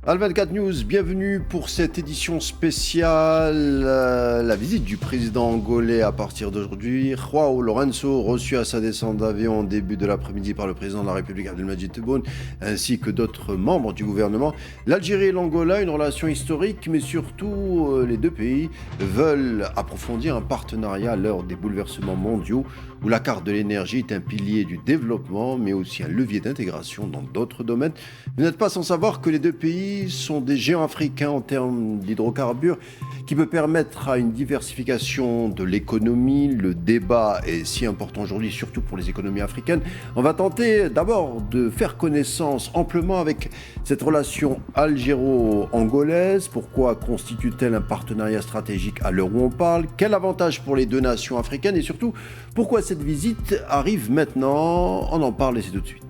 Al24 News, bienvenue pour cette édition spéciale. La visite du président angolais à partir d'aujourd'hui. João Lourenço, reçu à sa descente d'avion au début de l'après-midi par le président de la République Abdelmadjid Tebboune, ainsi que d'autres membres du gouvernement. L'Algérie et l'Angola, une relation historique, mais surtout les deux pays veulent approfondir un partenariat à l'heure des bouleversements mondiaux, où la carte de l'énergie est un pilier du développement, mais aussi un levier d'intégration dans d'autres domaines. Vous n'êtes pas sans savoir que les deux pays sont des géants africains en termes d'hydrocarbures qui peut permettre à une diversification de l'économie. Le débat est si important aujourd'hui, surtout pour les économies africaines. On va tenter d'abord de faire connaissance amplement avec cette relation algéro-angolaise. Pourquoi constitue-t-elle un partenariat stratégique à l'heure où on parle? Quel avantage pour les deux nations africaines? Et surtout, pourquoi cette visite arrive maintenant? On en parle et c'est tout de suite.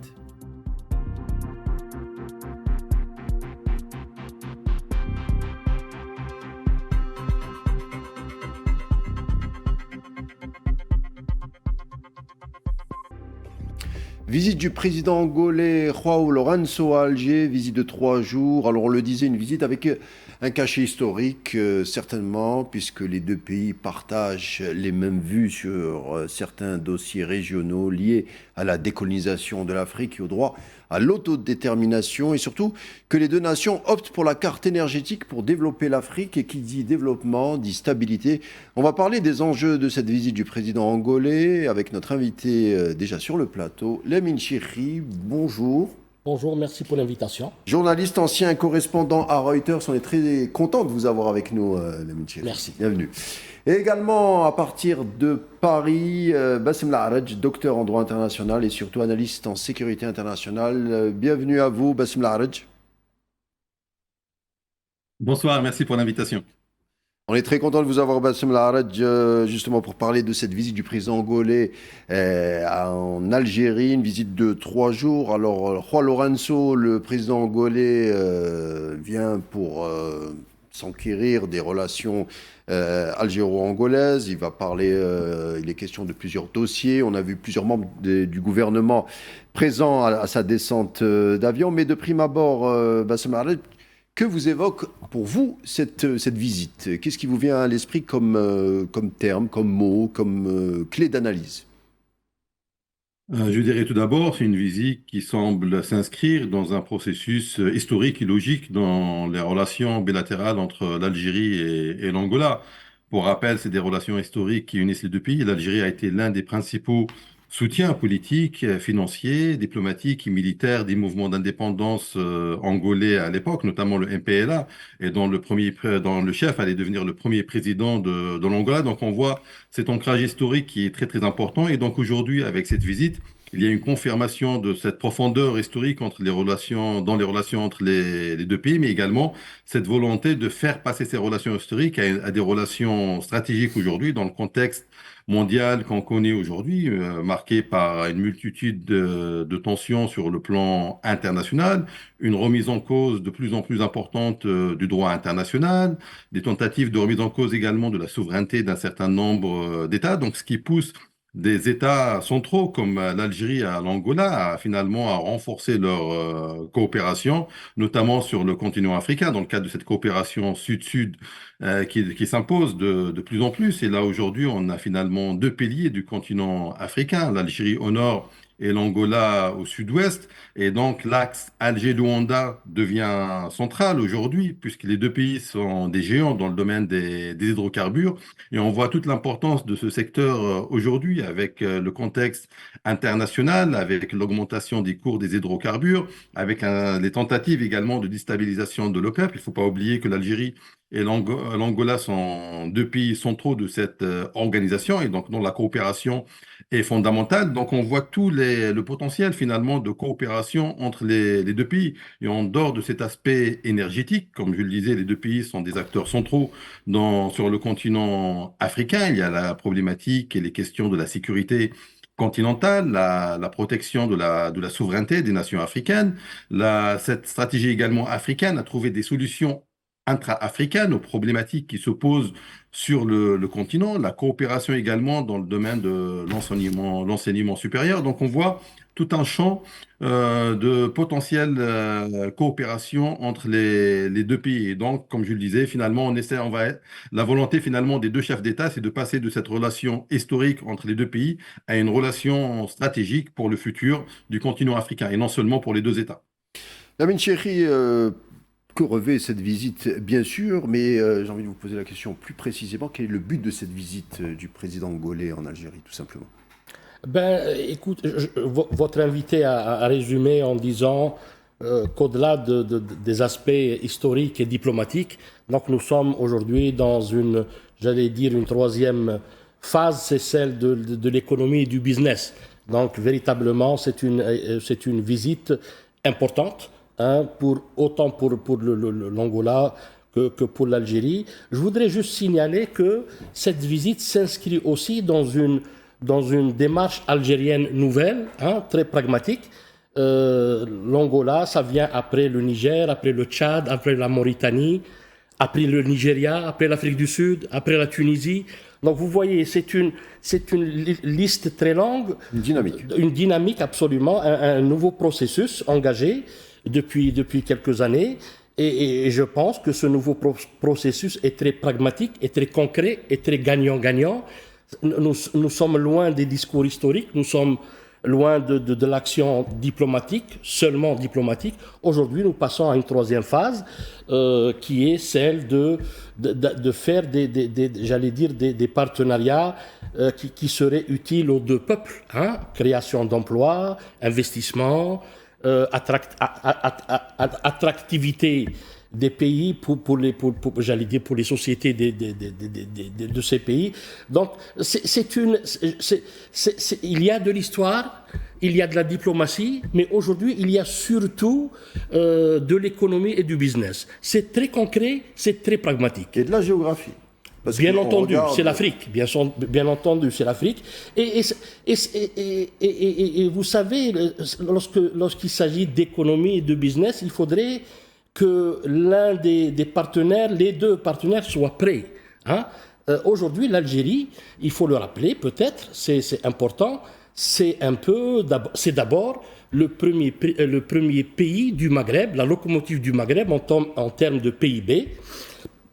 Visite du président angolais João Lourenço à Alger, visite de 3 jours. Alors on le disait, une visite avec un cachet historique, certainement, puisque les deux pays partagent les mêmes vues sur certains dossiers régionaux liés à la décolonisation de l'Afrique et au droit à l'autodétermination, et surtout que les deux nations optent pour la carte énergétique pour développer l'Afrique, et qui dit développement dit stabilité. On va parler des enjeux de cette visite du président angolais avec notre invité déjà sur le plateau, Lamine Chirri. Bonjour. Bonjour, merci pour l'invitation. Journaliste, ancien correspondant à Reuters, on est très content de vous avoir avec nous, Lamine Chirri. Merci. Bienvenue. Et également, à partir de Paris, Bassem Laharaj, docteur en droit international et surtout analyste en sécurité internationale. Bienvenue à vous, Bassem Laharaj. Bonsoir, merci pour l'invitation. On est très content de vous avoir, Bassem Laharaj, justement pour parler de cette visite du président angolais en Algérie, une visite de 3 jours. Alors, João Lourenço, le président angolais, vient pour s'enquérir des relations algéro-angolaises. Il va parler, il est question de plusieurs dossiers. On a vu plusieurs membres du gouvernement présents à sa descente d'avion. Mais de prime abord, Bassem Laharaj, que vous évoque pour vous cette visite? Qu'est-ce qui vous vient à l'esprit comme terme, comme mot, comme clé d'analyse? Je dirais tout d'abord, c'est une visite qui semble s'inscrire dans un processus historique et logique dans les relations bilatérales entre l'Algérie et l'Angola. Pour rappel, c'est des relations historiques qui unissent les deux pays. L'Algérie a été l'un des principaux soutiens politiques, financiers, diplomatiques et militaires des mouvements d'indépendance angolais à l'époque, notamment le MPLA, et dont le chef allait devenir le premier président de l'Angola. Donc on voit cet ancrage historique qui est très très important. Et donc aujourd'hui, avec cette visite, il y a une confirmation de cette profondeur historique entre dans les relations entre les deux pays, mais également cette volonté de faire passer ces relations historiques à des relations stratégiques aujourd'hui dans le contexte mondial qu'on connaît aujourd'hui, marqué par une multitude de tensions sur le plan international, une remise en cause de plus en plus importante du droit international, des tentatives de remise en cause également de la souveraineté d'un certain nombre d'États, donc ce qui pousse des États centraux comme l'Algérie et l'Angola finalement à renforcer leur coopération, notamment sur le continent africain, dans le cadre de cette coopération sud-sud qui s'impose de plus en plus. Et là, aujourd'hui, on a finalement deux piliers du continent africain, l'Algérie au nord et l'Angola au sud-ouest. Et donc, l'axe Alger-Luanda devient central aujourd'hui, puisque les deux pays sont des géants dans le domaine des hydrocarbures. Et on voit toute l'importance de ce secteur aujourd'hui avec le contexte international, avec l'augmentation des cours des hydrocarbures, avec les tentatives également de déstabilisation de l'OPEP. Il ne faut pas oublier que l'Algérie et l'Angola sont deux pays centraux de cette organisation et donc dont la coopération est fondamentale. Donc on voit le potentiel finalement de coopération entre les deux pays. Et en dehors de cet aspect énergétique, comme je le disais, les deux pays sont des acteurs centraux sur le continent africain. Il y a la problématique et les questions de la sécurité continentale, la protection de la souveraineté des nations africaines. Cette stratégie également africaine a trouvé des solutions intra-africaines aux problématiques qui se posent sur le continent, la coopération également dans le domaine de l'enseignement supérieur. Donc on voit tout un champ de potentielle coopération entre les deux pays. Et donc, comme je le disais, finalement, la volonté finalement des deux chefs d'État, c'est de passer de cette relation historique entre les deux pays à une relation stratégique pour le futur du continent africain, et non seulement pour les deux États. Lamine Chekri, que revêt cette visite, bien sûr, mais j'ai envie de vous poser la question plus précisément. Quel est le but de cette visite du président angolais en Algérie, tout simplement? Ben, écoute, votre invité a résumé en disant qu'au-delà des aspects historiques et diplomatiques, donc nous sommes aujourd'hui dans j'allais dire, une troisième phase, c'est celle de l'économie et du business. Donc, véritablement, c'est une visite importante, hein, autant pour l'Angola que pour l'Algérie. Je voudrais juste signaler que cette visite s'inscrit aussi dans une démarche algérienne nouvelle, hein, très pragmatique. L'Angola, ça vient après le Niger, après le Tchad, après la Mauritanie, après le Nigeria, après l'Afrique du Sud, après la Tunisie. Donc vous voyez, c'est une liste très longue. Une dynamique. Une dynamique, absolument, un nouveau processus engagé depuis quelques années. Et je pense que ce nouveau processus est très pragmatique, est très concret, est très gagnant-gagnant. Nous sommes loin des discours historiques, nous sommes loin de l'action diplomatique, seulement diplomatique. Aujourd'hui, nous passons à une troisième phase qui est celle de faire j'allais dire, des partenariats qui seraient utiles aux deux peuples, hein? Création d'emplois, investissement, attractivité des pays j'allais dire, pour les sociétés de ces pays. Donc, il y a de l'histoire, il y a de la diplomatie, mais aujourd'hui, il y a surtout de l'économie et du business. C'est très concret, c'est très pragmatique. Et de la géographie. Bien entendu, c'est l'Afrique. Bien entendu, c'est l'Afrique. Et vous savez, lorsqu'il s'agit d'économie et de business, il faudrait que l'un des partenaires, les deux partenaires soient prêts. Hein? Aujourd'hui, l'Algérie, il faut le rappeler peut-être, c'est important, c'est d'abord le premier pays du Maghreb, la locomotive du Maghreb en termes de PIB.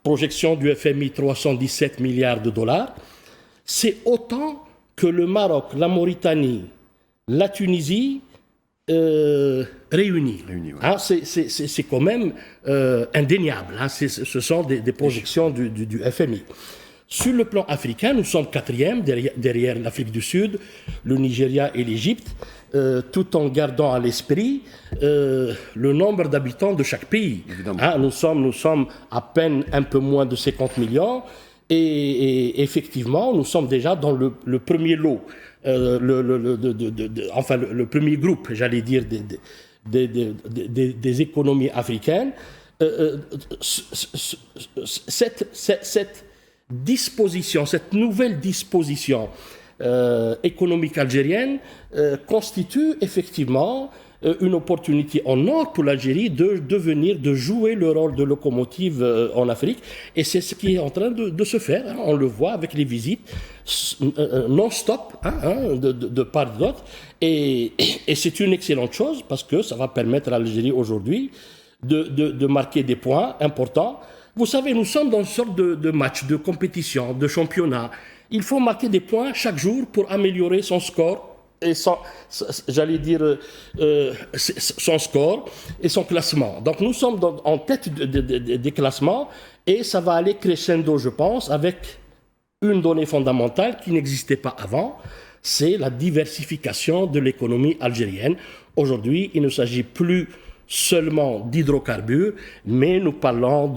Projection du FMI, 317 milliards de dollars. C'est autant que le Maroc, la Mauritanie, la Tunisie réunis. Ouais. Hein, c'est quand même indéniable. Hein, ce sont des projections du FMI. Sur le plan africain, nous sommes quatrième derrière l'Afrique du Sud, le Nigeria et l'Égypte, tout en gardant à l'esprit le nombre d'habitants de chaque pays. Hein, nous sommes à peine un peu moins de 50 millions et effectivement, nous sommes déjà dans le premier lot, le premier groupe, j'allais dire, des économies africaines. Cette disposition, cette nouvelle disposition économique algérienne constitue effectivement une opportunité en or pour l'Algérie de jouer le rôle de locomotive en Afrique. Et c'est ce qui est en train de se faire. Hein. On le voit avec les visites non-stop de part et d'autre. Et c'est une excellente chose parce que ça va permettre à l'Algérie aujourd'hui de marquer des points importants. Vous savez, nous sommes dans une sorte de match, de compétition, de championnat. Il faut marquer des points chaque jour pour améliorer son score et son score et son classement. Donc nous sommes en tête des classements et ça va aller crescendo, je pense, avec une donnée fondamentale qui n'existait pas avant, c'est la diversification de l'économie algérienne. Aujourd'hui, il ne s'agit plus seulement d'hydrocarbures, mais nous parlons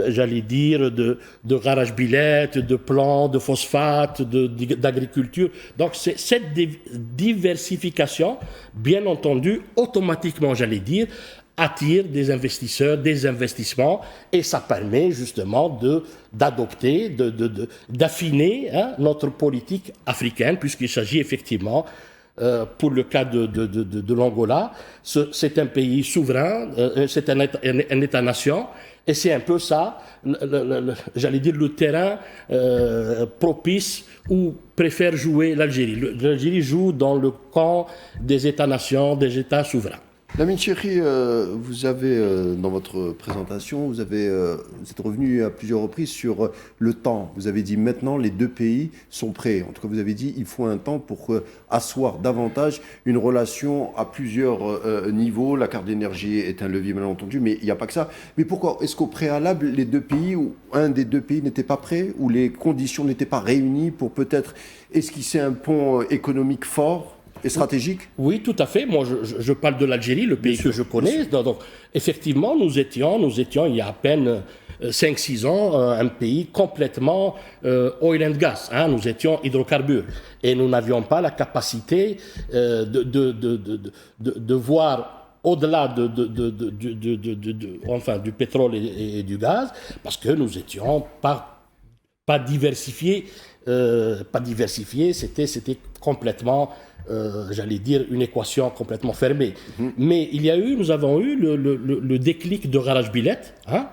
j'allais dire, de garage billette, de plants, de phosphate, d'agriculture. Donc c'est cette diversification, bien entendu, automatiquement, j'allais dire, attire des investisseurs, des investissements, et ça permet justement d'adopter, d'affiner notre politique africaine, puisqu'il s'agit effectivement pour le cas de l'Angola, c'est un pays souverain, c'est un État-nation, Et c'est un peu ça, j'allais dire, le terrain propice où préfère jouer l'Algérie. L'Algérie joue dans le camp des États-nations, des États souverains. Lamine Chéri, vous avez, dans votre présentation, vous êtes revenu à plusieurs reprises sur le temps. Vous avez dit maintenant les deux pays sont prêts. En tout cas, vous avez dit il faut un temps pour asseoir davantage une relation à plusieurs niveaux. La carte d'énergie est un levier, bien entendu, mais il n'y a pas que ça. Mais pourquoi est-ce qu'au préalable, les deux pays, ou un des deux pays n'était pas prêt, ou les conditions n'étaient pas réunies pour peut-être esquisser un pont économique fort et stratégique? Oui, tout à fait. Moi, je parle de l'Algérie, le pays que je connais. Donc, effectivement, nous étions, il y a à peine 5-6 ans, un pays complètement oil and gas. Hein. Nous étions hydrocarbures. Et nous n'avions pas la capacité de voir au-delà enfin, du pétrole et du gaz, parce que nous n'étions pas diversifiés. C'était complètement, j'allais dire, une équation complètement fermée. Mais nous avons eu le déclic de Garage Billet. Hein.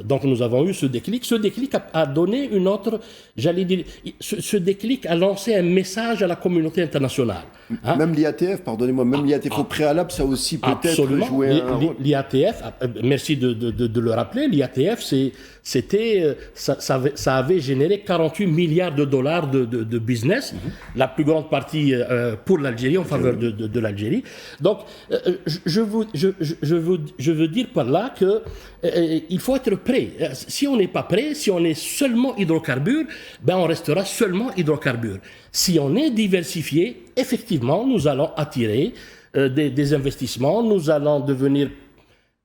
Donc nous avons eu ce déclic. Ce déclic a donné une autre, j'allais dire, ce déclic a lancé un message à la communauté internationale. Hein. Même l'IATF, pardonnez-moi, même l'IATF au préalable, ça a aussi peut-être joué un rôle. L'IATF, merci de le rappeler, l'IATF, ça avait généré 48 milliards de dollars de business, la plus grande partie pour l'Algérie, en faveur de l'Algérie. Donc, je veux dire par là que il faut être prêt. Si on n'est pas prêt, si on est seulement hydrocarbures, ben on restera seulement hydrocarbures. Si on est diversifié, effectivement, nous allons attirer des investissements, nous allons devenir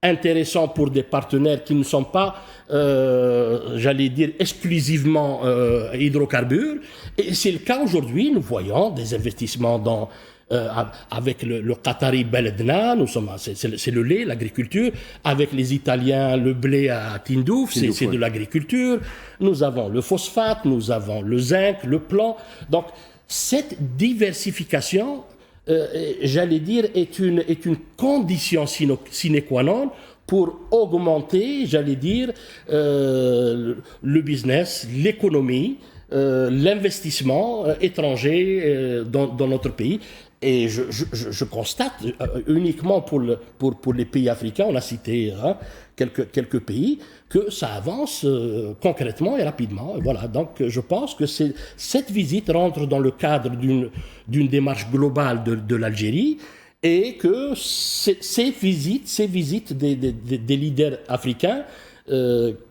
intéressants pour des partenaires qui ne sont pas, j'allais dire, exclusivement hydrocarbures. Et c'est le cas aujourd'hui. Nous voyons des investissements avec le Qatari Beledna, c'est le lait, l'agriculture. Avec les Italiens, le blé à Tindouf, c'est de l'agriculture. Nous avons le phosphate, nous avons le zinc, le plomb. Donc, cette diversification, j'allais dire, est une condition sine qua non pour augmenter, j'allais dire, le business, l'économie, l'investissement étranger dans notre pays. Et je constate uniquement pour les pays africains, on a cité quelques pays, que ça avance concrètement et rapidement. Voilà. Donc je pense que cette visite rentre dans le cadre d'une démarche globale de l'Algérie, et que ces visites des leaders africains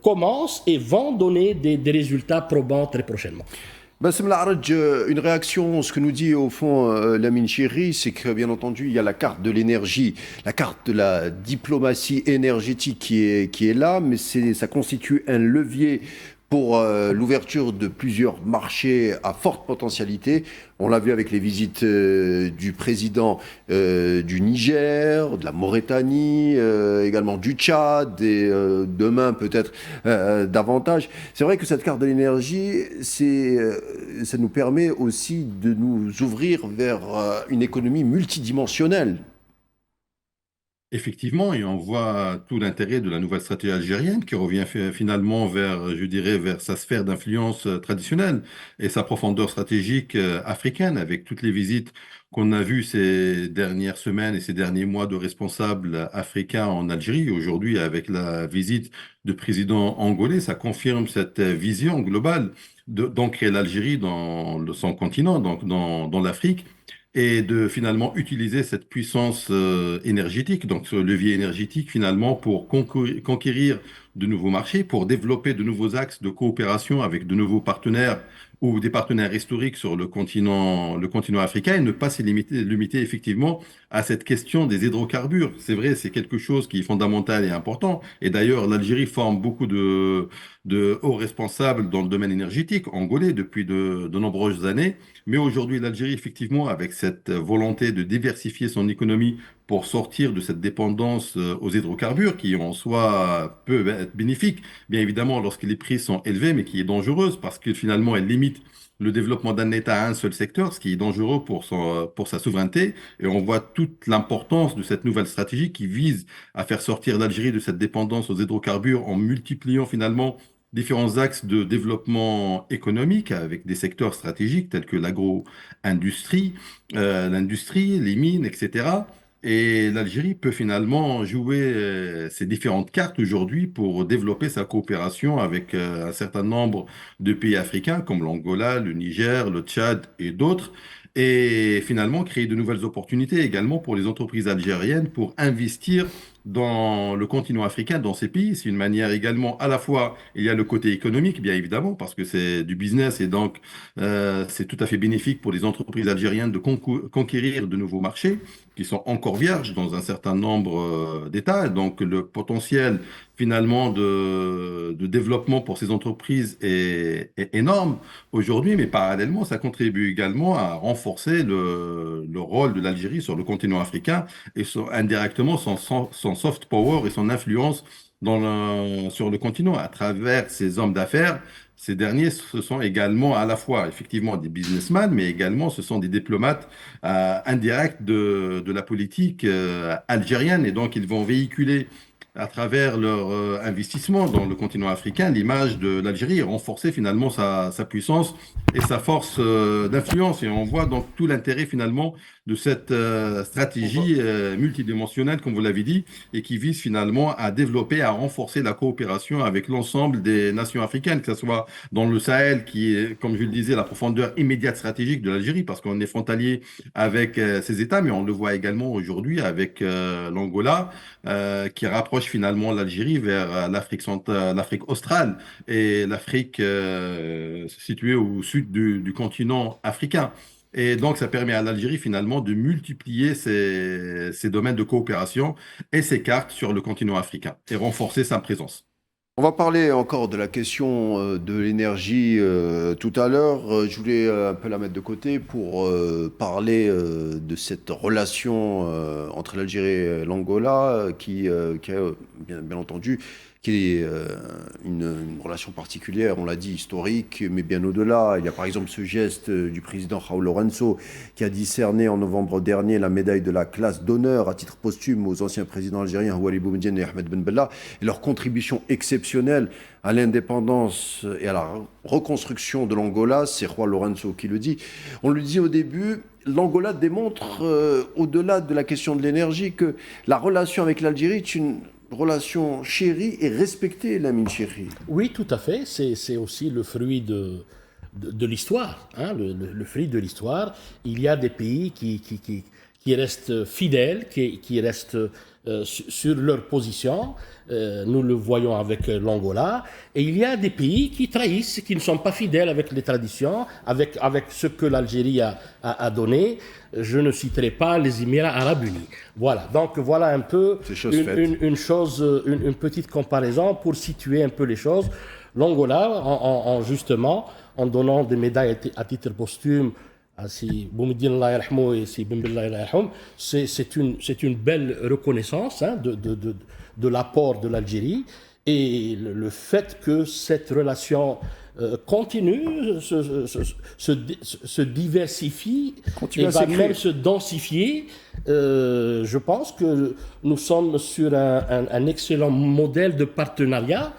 commencent et vont donner des résultats probants très prochainement. Bassem Laraj, une réaction, ce que nous dit au fond Lamine Chéri, c'est que bien entendu il y a la carte de l'énergie, la carte de la diplomatie énergétique qui est là, mais ça constitue un levier pour l'ouverture de plusieurs marchés à forte potentialité. On l'a vu avec les visites du président du Niger, de la Mauritanie, également du Tchad, et demain peut-être davantage. C'est vrai que cette carte de l'énergie, ça nous permet aussi de nous ouvrir vers une économie multidimensionnelle. Effectivement, et on voit tout l'intérêt de la nouvelle stratégie algérienne qui revient finalement vers, je dirais, vers sa sphère d'influence traditionnelle et sa profondeur stratégique africaine, avec toutes les visites qu'on a vues ces dernières semaines et ces derniers mois de responsables africains en Algérie. Aujourd'hui, avec la visite du président angolais, ça confirme cette vision globale d'ancrer l'Algérie dans son continent, donc dans l'Afrique, et de finalement utiliser cette puissance énergétique, donc ce levier énergétique finalement pour conquérir de nouveaux marchés, pour développer de nouveaux axes de coopération avec de nouveaux partenaires ou des partenaires historiques sur le continent africain, et ne pas se limiter effectivement à cette question des hydrocarbures. C'est vrai, c'est quelque chose qui est fondamental et important. Et d'ailleurs, l'Algérie forme beaucoup de hauts responsables dans le domaine énergétique angolais depuis de nombreuses années. Mais aujourd'hui, l'Algérie, effectivement, avec cette volonté de diversifier son économie pour sortir de cette dépendance aux hydrocarbures qui en soi peut être bénéfique, bien évidemment lorsque les prix sont élevés, mais qui est dangereuse parce que finalement elle limite le développement d'un État à un seul secteur, ce qui est dangereux pour sa souveraineté. Et on voit toute l'importance de cette nouvelle stratégie qui vise à faire sortir l'Algérie de cette dépendance aux hydrocarbures en multipliant finalement différents axes de développement économique avec des secteurs stratégiques tels que l'agro-industrie, l'industrie, les mines, etc. Et l'Algérie peut finalement jouer ces différentes cartes aujourd'hui pour développer sa coopération avec un certain nombre de pays africains comme l'Angola, le Niger, le Tchad et d'autres. Et finalement créer de nouvelles opportunités également pour les entreprises algériennes pour investir dans le continent africain, dans ces pays. C'est une manière également, à la fois, il y a le côté économique, bien évidemment, parce que c'est du business et donc c'est tout à fait bénéfique pour les entreprises algériennes de conquérir de nouveaux marchés qui sont encore vierges dans un certain nombre d'États. Donc le potentiel finalement de développement pour ces entreprises est énorme aujourd'hui, mais parallèlement, ça contribue également à renforcer le rôle de l'Algérie sur le continent africain et indirectement son soft power et son influence sur le continent à travers ces hommes d'affaires. Ces derniers, ce sont également à la fois effectivement des businessmen, mais également ce sont des diplomates indirects de la politique algérienne. Et donc, ils vont véhiculer à travers leur investissement dans le continent africain l'image de l'Algérie et renforcer finalement sa puissance et sa force d'influence. Et on voit donc tout l'intérêt finalement de cette stratégie multidimensionnelle, comme vous l'avez dit, et qui vise finalement à développer, à renforcer la coopération avec l'ensemble des nations africaines, que ce soit dans le Sahel, qui est, comme je le disais, la profondeur immédiate stratégique de l'Algérie, parce qu'on est frontalier avec ces États, mais on le voit également aujourd'hui avec l'Angola, qui rapproche finalement l'Algérie vers l'Afrique australe et l'Afrique située au sud du continent africain. Et donc, ça permet à l'Algérie finalement de multiplier ses domaines de coopération et ses cartes sur le continent africain et renforcer sa présence. On va parler encore de la question de l'énergie tout à l'heure. Je voulais un peu la mettre de côté pour parler de cette relation entre l'Algérie et l'Angola qui a bien entendu qui est une relation particulière, on l'a dit, historique, mais bien au-delà. Il y a par exemple ce geste du président João Lourenço qui a décerné en novembre dernier la médaille de la classe d'honneur à titre posthume aux anciens présidents algériens Ouali Boumedienne et Ahmed Ben Bella et leur contribution exceptionnelle à l'indépendance et à la reconstruction de l'Angola. C'est João Lourenço qui le dit. On le dit au début, l'Angola démontre, au-delà de la question de l'énergie, que la relation avec l'Algérie est une relation chérie et respectée, Lamine Chéri. Oui, tout à fait. C'est aussi le fruit de l'histoire. Hein, le fruit de l'histoire. Il y a des pays qui restent fidèles, qui restent sur leur position. Nous le voyons avec l'Angola. Et il y a des pays qui trahissent, qui ne sont pas fidèles avec les traditions, avec ce que l'Algérie a donné. Je ne citerai pas les Émirats arabes unis. Voilà, donc voilà un peu une petite comparaison pour situer un peu les choses. L'Angola, justement, en donnant des médailles à titre posthume à si Boumediene Allah yarhamou et si Ben Bella Allah yarhamou, c'est une belle reconnaissance de l'apport de l'Algérie et le fait que cette relation continue, se diversifie et va même se densifier. Je pense que nous sommes sur un excellent modèle de partenariat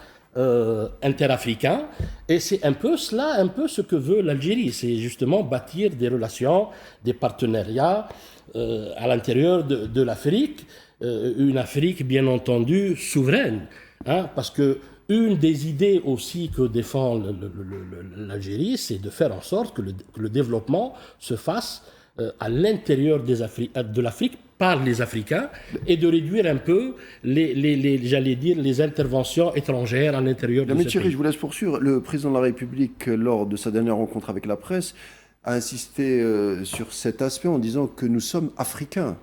interafricain et c'est un peu ce que veut l'Algérie, c'est justement bâtir des relations, des partenariats à l'intérieur de l'Afrique, une Afrique bien entendu souveraine, hein, parce que une des idées aussi que défend l'Algérie, c'est de faire en sorte que le développement se fasse à l'intérieur de l'Afrique par les Africains et de réduire un peu les interventions étrangères à l'intérieur de ce pays. Je vous laisse poursuivre. Le président de la République, lors de sa dernière rencontre avec la presse, a insisté sur cet aspect en disant que nous sommes africains.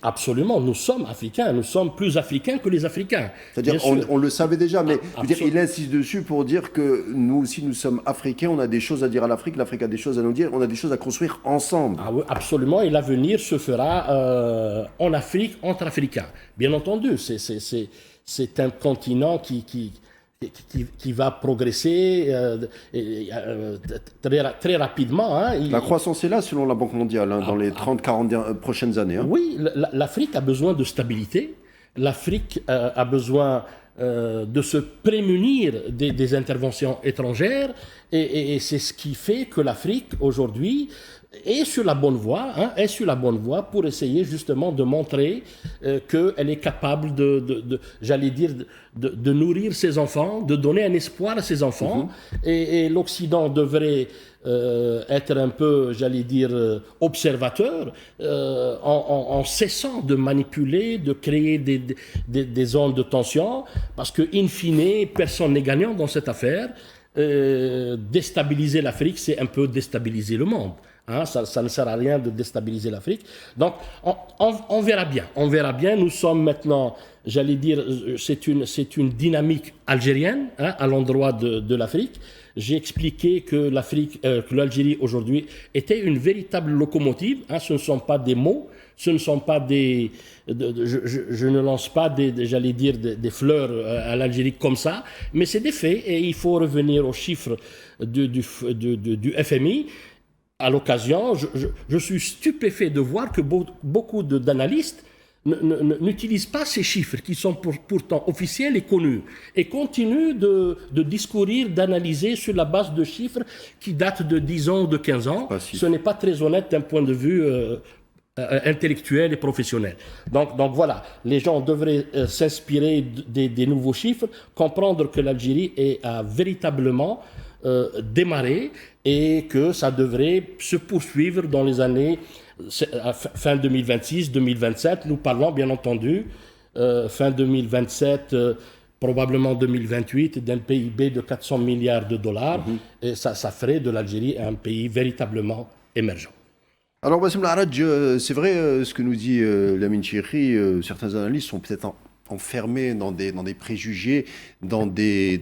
Absolument, nous sommes africains, nous sommes plus africains que les Africains. C'est-à-dire, on le savait déjà, mais je veux dire, absolument. il insiste dessus pour dire que nous aussi, nous sommes africains, on a des choses à dire à l'Afrique, l'Afrique a des choses à nous dire, on a des choses à construire ensemble. Ah oui, absolument, et l'avenir se fera en Afrique, entre Africains. Bien entendu, c'est un continent qui va progresser très rapidement. Hein. La croissance est là, selon la Banque mondiale, hein, dans les 30-40 prochaines années. Hein. Oui, l'Afrique a besoin de stabilité. L'Afrique a besoin de se prémunir des interventions étrangères. Et c'est ce qui fait que l'Afrique, aujourd'hui, est sur la bonne voie, hein, est sur la bonne voie pour essayer justement de montrer qu'elle est capable j'allais dire, de nourrir ses enfants, de donner un espoir à ses enfants. Et l'Occident devrait être un peu, j'allais dire, observateur en cessant de manipuler, de créer des zones de tension, parce que, in fine, personne n'est gagnant dans cette affaire. Déstabiliser l'Afrique, c'est un peu déstabiliser le monde. Hein, ça ne sert à rien de déstabiliser l'Afrique. Donc, on verra bien. On verra bien. Nous sommes maintenant, j'allais dire, c'est une dynamique algérienne, hein, à l'endroit de l'Afrique. J'ai expliqué que l'Algérie aujourd'hui était une véritable locomotive. Hein, ce ne sont pas des mots, ce ne sont pas je ne lance pas j'allais dire des fleurs à l'Algérie comme ça, mais c'est des faits et il faut revenir aux chiffres du FMI. À l'occasion, je suis stupéfait de voir que beaucoup d'analystes n'utilisent pas ces chiffres qui sont pourtant officiels et connus et continuent de discourir, d'analyser sur la base de chiffres qui datent de 10 ans ou de 15 ans. Ce n'est pas très honnête d'un point de vue intellectuel et professionnel. Donc voilà, les gens devraient s'inspirer des nouveaux chiffres, comprendre que l'Algérie a véritablement démarré et que ça devrait se poursuivre dans les années fin 2026, 2027. Nous parlons bien entendu fin 2027, probablement 2028, d'un PIB de 400 milliards de dollars. Et ça ferait de l'Algérie un pays véritablement émergent. Alors, Bassem Laraj, c'est vrai ce que nous dit Lamine Chikri, certains analystes sont peut-être enfermés dans des préjugés, dans des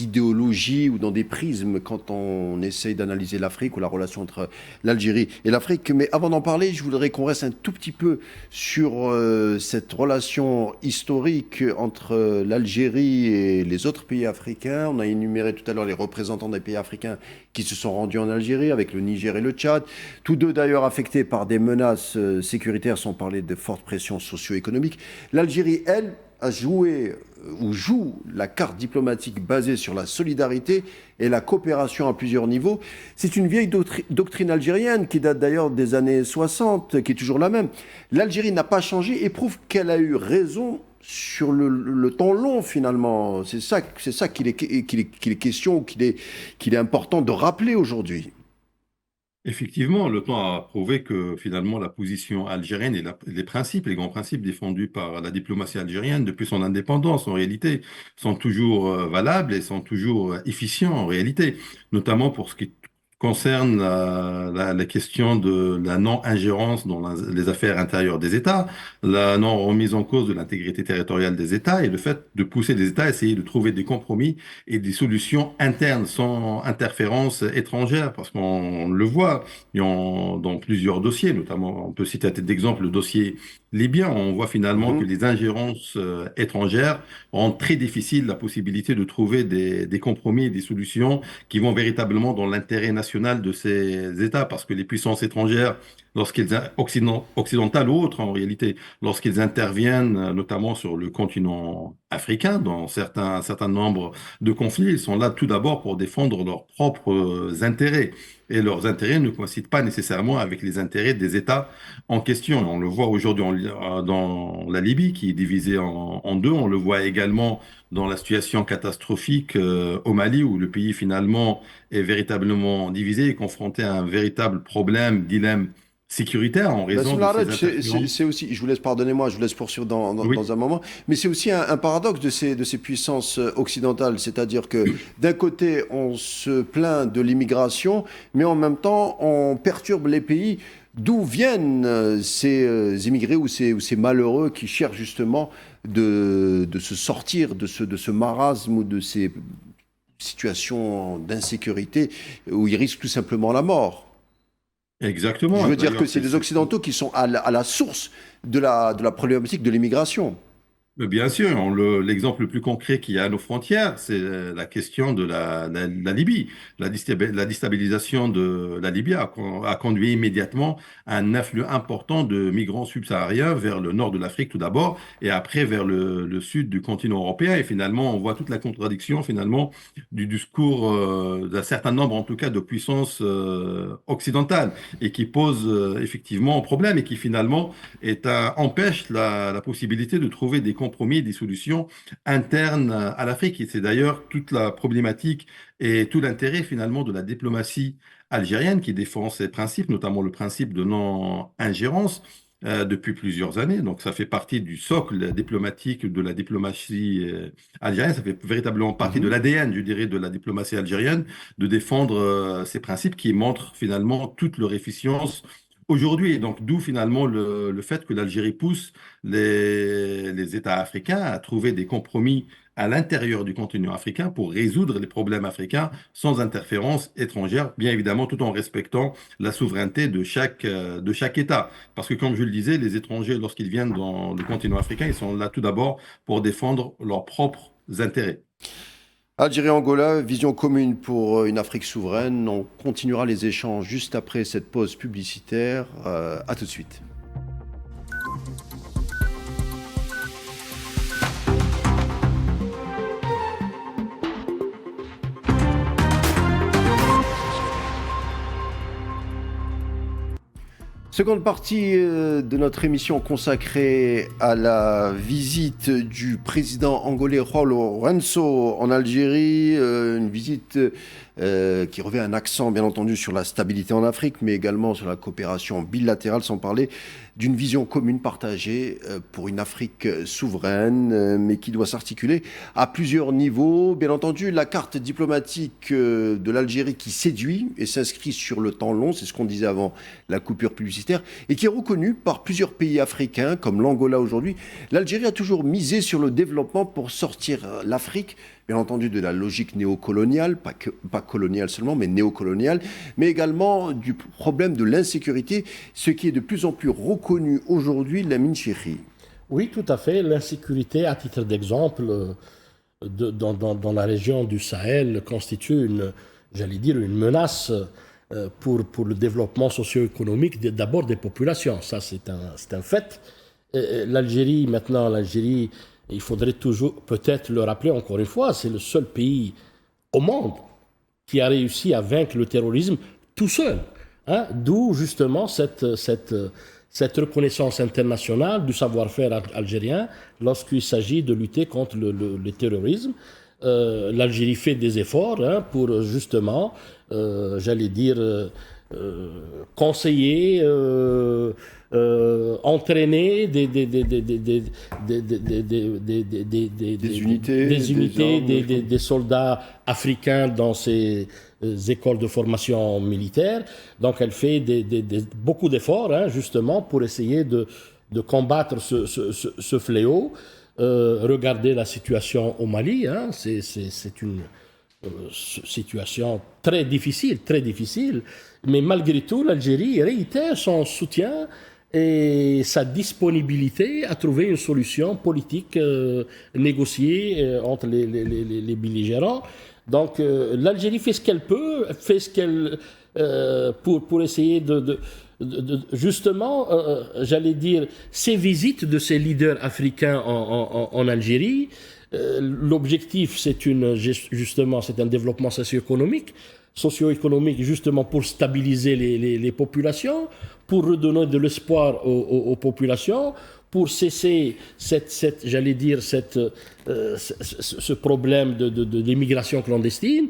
idéologies ou dans des prismes quand on essaye d'analyser l'Afrique ou la relation entre l'Algérie et l'Afrique. Mais avant d'en parler, je voudrais qu'on reste un tout petit peu sur cette relation historique entre l'Algérie et les autres pays africains. On a énuméré tout à l'heure les représentants des pays africains qui se sont rendus en Algérie, avec le Niger et le Tchad. Tous deux d'ailleurs affectés par des menaces sécuritaires, sans parler de fortes pressions socio-économiques. L'Algérie, elle, a joué ou joue la carte diplomatique basée sur la solidarité et la coopération à plusieurs niveaux. C'est une vieille doctrine algérienne qui date d'ailleurs des années 60, qui est toujours la même. L'Algérie n'a pas changé et prouve qu'elle a eu raison sur le temps long finalement. C'est ça qu'il est question, qu'il est important de rappeler aujourd'hui. Effectivement, le temps a prouvé que finalement la position algérienne et les grands principes défendus par la diplomatie algérienne depuis son indépendance en réalité sont toujours valables et sont toujours efficients en réalité, notamment pour ce qui concerne la question de la non-ingérence dans les affaires intérieures des États, la non-remise en cause de l'intégrité territoriale des États et le fait de pousser les États à essayer de trouver des compromis et des solutions internes sans interférence étrangère, parce qu'on le voit dans plusieurs dossiers, notamment on peut citer à titre d'exemple le dossier libyen, on voit finalement que les ingérences étrangères rendent très difficile la possibilité de trouver des compromis et des solutions qui vont véritablement dans l'intérêt national de ces États, parce que les puissances étrangères, occidentales ou autres en réalité, lorsqu'ils interviennent notamment sur le continent africain, dans un certain nombre de conflits, ils sont là tout d'abord pour défendre leurs propres intérêts. Et leurs intérêts ne coïncident pas nécessairement avec les intérêts des États en question. Et on le voit aujourd'hui dans la Libye, qui est divisée en deux. On le voit également dans la situation catastrophique au Mali, où le pays finalement est véritablement divisé et confronté à un véritable dilemme sécuritaire en raison de ces interférences. C'est aussi, je vous laisse, pardonnez-moi, je vous laisse poursuivre Oui. dans un moment, mais c'est aussi un paradoxe de ces puissances occidentales, c'est-à-dire que d'un côté, on se plaint de l'immigration, mais en même temps, on perturbe les pays d'où viennent ces immigrés ou ces malheureux qui cherchent justement de se sortir de ce marasme ou de ces situations d'insécurité où ils risquent tout simplement la mort. Exactement. Je veux dire D'ailleurs, que c'est les Occidentaux qui sont à la source de la problématique de l'immigration. mais bien sûr, l'exemple le plus concret qu'il y a à nos frontières, c'est la question de la Libye. La déstabilisation de la Libye a conduit immédiatement à un afflux important de migrants subsahariens vers le nord de l'Afrique tout d'abord, et après vers le sud du continent européen. Et finalement, on voit toute la contradiction finalement du discours d'un certain nombre, en tout cas, de puissances occidentales, et qui pose effectivement problème et qui finalement empêche la possibilité de trouver des compromis, des solutions internes à l'Afrique. Et c'est d'ailleurs toute la problématique et tout l'intérêt finalement de la diplomatie algérienne qui défend ses principes, notamment le principe de non-ingérence. Depuis plusieurs années. Donc, ça fait partie du socle diplomatique de la diplomatie algérienne. Ça fait véritablement partie de Mhm. l'ADN, je dirais, de la diplomatie algérienne, de défendre ces principes qui montrent finalement toute leur efficience aujourd'hui. Et donc, d'où finalement le fait que l'Algérie pousse les États africains à trouver des compromis à l'intérieur du continent africain pour résoudre les problèmes africains sans interférence étrangère, bien évidemment, tout en respectant la souveraineté de chaque État. Parce que, comme je le disais, les étrangers, lorsqu'ils viennent dans le continent africain, ils sont là tout d'abord pour défendre leurs propres intérêts. Algérie-Angola, vision commune pour une Afrique souveraine. On continuera les échanges juste après cette pause publicitaire. À tout de suite. Seconde partie de notre émission consacrée à la visite du président angolais João Lourenço en Algérie, une visite qui revêt un accent bien entendu sur la stabilité en Afrique, mais également sur la coopération bilatérale, sans parler d'une vision commune partagée pour une Afrique souveraine, mais qui doit s'articuler à plusieurs niveaux. Bien entendu, la carte diplomatique de l'Algérie qui séduit et s'inscrit sur le temps long, c'est ce qu'on disait avant la coupure publicitaire, et qui est reconnue par plusieurs pays africains, comme l'Angola aujourd'hui. L'Algérie a toujours misé sur le développement pour sortir l'Afrique, bien entendu, de la logique néocoloniale, pas coloniale seulement, mais néocoloniale, mais également du problème de l'insécurité, ce qui est de plus en plus reconnu aujourd'hui, Lamine Cheikhy. Oui, tout à fait. L'insécurité, à titre d'exemple, dans la région du Sahel, constitue une menace pour le développement socio-économique d'abord des populations. Ça, c'est un fait. L'Algérie, il faudrait toujours peut-être le rappeler encore une fois, c'est le seul pays au monde qui a réussi à vaincre le terrorisme tout seul. Hein, d'où justement cette reconnaissance internationale du savoir-faire algérien lorsqu'il s'agit de lutter contre le terrorisme. L'Algérie fait des efforts pour justement, conseiller, entraîner des unités, des soldats africains dans ces écoles de formation militaire. Donc elle fait beaucoup d'efforts justement pour essayer de combattre ce fléau. Regardez la situation au Mali, c'est une situation très difficile, mais malgré tout, l'Algérie réitère son soutien et sa disponibilité à trouver une solution politique négociée entre les belligérants. Donc l'Algérie fait ce qu'elle peut, pour essayer justement, ces visites de ces leaders africains en Algérie. L'objectif, c'est un développement socio-économique justement pour stabiliser les populations, pour redonner de l'espoir aux populations, pour cesser ce problème de l'immigration clandestine.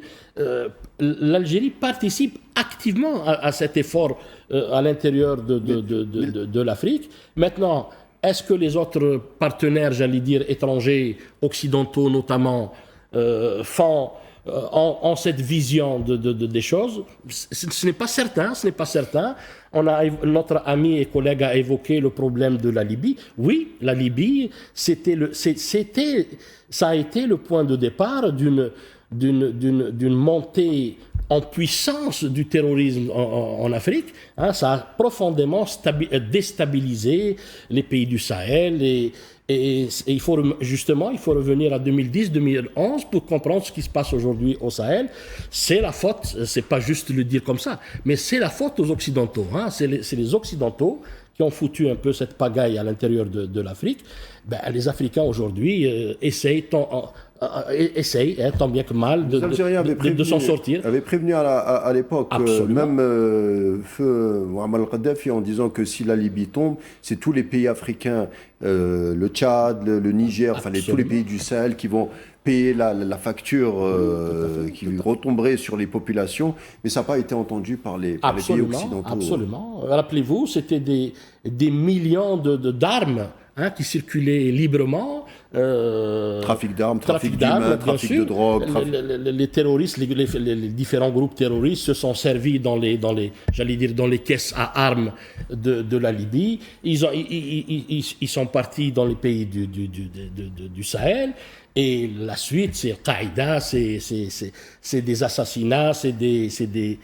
L'Algérie participe activement à cet effort à l'intérieur de l'Afrique. Maintenant, est-ce que les autres partenaires, étrangers, occidentaux notamment, font ont cette vision des choses. Ce n'est pas certain, ce n'est pas certain. Notre ami et collègue a évoqué le problème de la Libye. Oui, la Libye, ça a été le point de départ d'une montée en puissance du terrorisme en Afrique. Hein, ça a profondément déstabilisé les pays du Sahel et il faut revenir à 2010-2011 pour comprendre ce qui se passe aujourd'hui au Sahel. C'est la faute, c'est pas juste le dire comme ça, mais c'est la faute aux Occidentaux. Hein. C'est les Occidentaux qui ont foutu un peu cette pagaille à l'intérieur de l'Afrique. Ben, les Africains aujourd'hui essayent tant bien que mal de s'en sortir. Avaient prévenu à l'époque, même feu Muammar al-Kadhafi, en disant que si la Libye tombe, c'est tous les pays africains, le Tchad, le Niger, enfin tous les pays du Sahel qui vont payer la facture qui retomberait sur les populations, mais ça n'a pas été entendu par les pays occidentaux. Absolument. Rappelez-vous, c'était des millions d'armes qui circulaient librement. Trafic d'armes, trafic d'humains, trafic de drogue. Les terroristes, les différents groupes terroristes se sont servis dans les caisses à armes de la Libye. Ils sont partis dans les pays du Sahel. Et la suite, c'est Al-Qaïda, c'est des assassinats, c'est des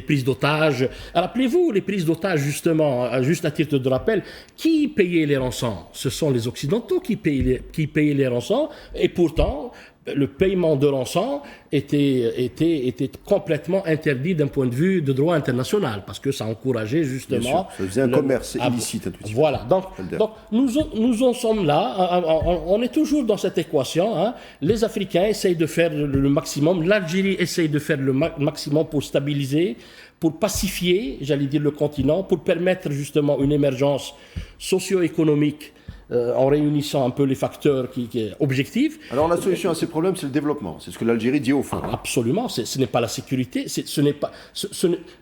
prises d'otages. Rappelez-vous, les prises d'otages, justement, juste à titre de rappel, qui payait les rançons? Ce sont les Occidentaux qui payaient les rançons, et pourtant, le paiement de rançon était complètement interdit d'un point de vue de droit international, parce que ça encourageait justement... Ça faisait un commerce illicite. Voilà, donc nous en sommes là, on est toujours dans cette équation. Hein. Les Africains essayent de faire le maximum, l'Algérie essaye de faire le maximum pour stabiliser, pour pacifier, le continent, pour permettre justement une émergence socio-économique en réunissant un peu les facteurs objectifs. Alors la solution à ces problèmes, c'est le développement. C'est ce que l'Algérie dit au fond. Absolument. Ce n'est pas la sécurité. Ce n'est pas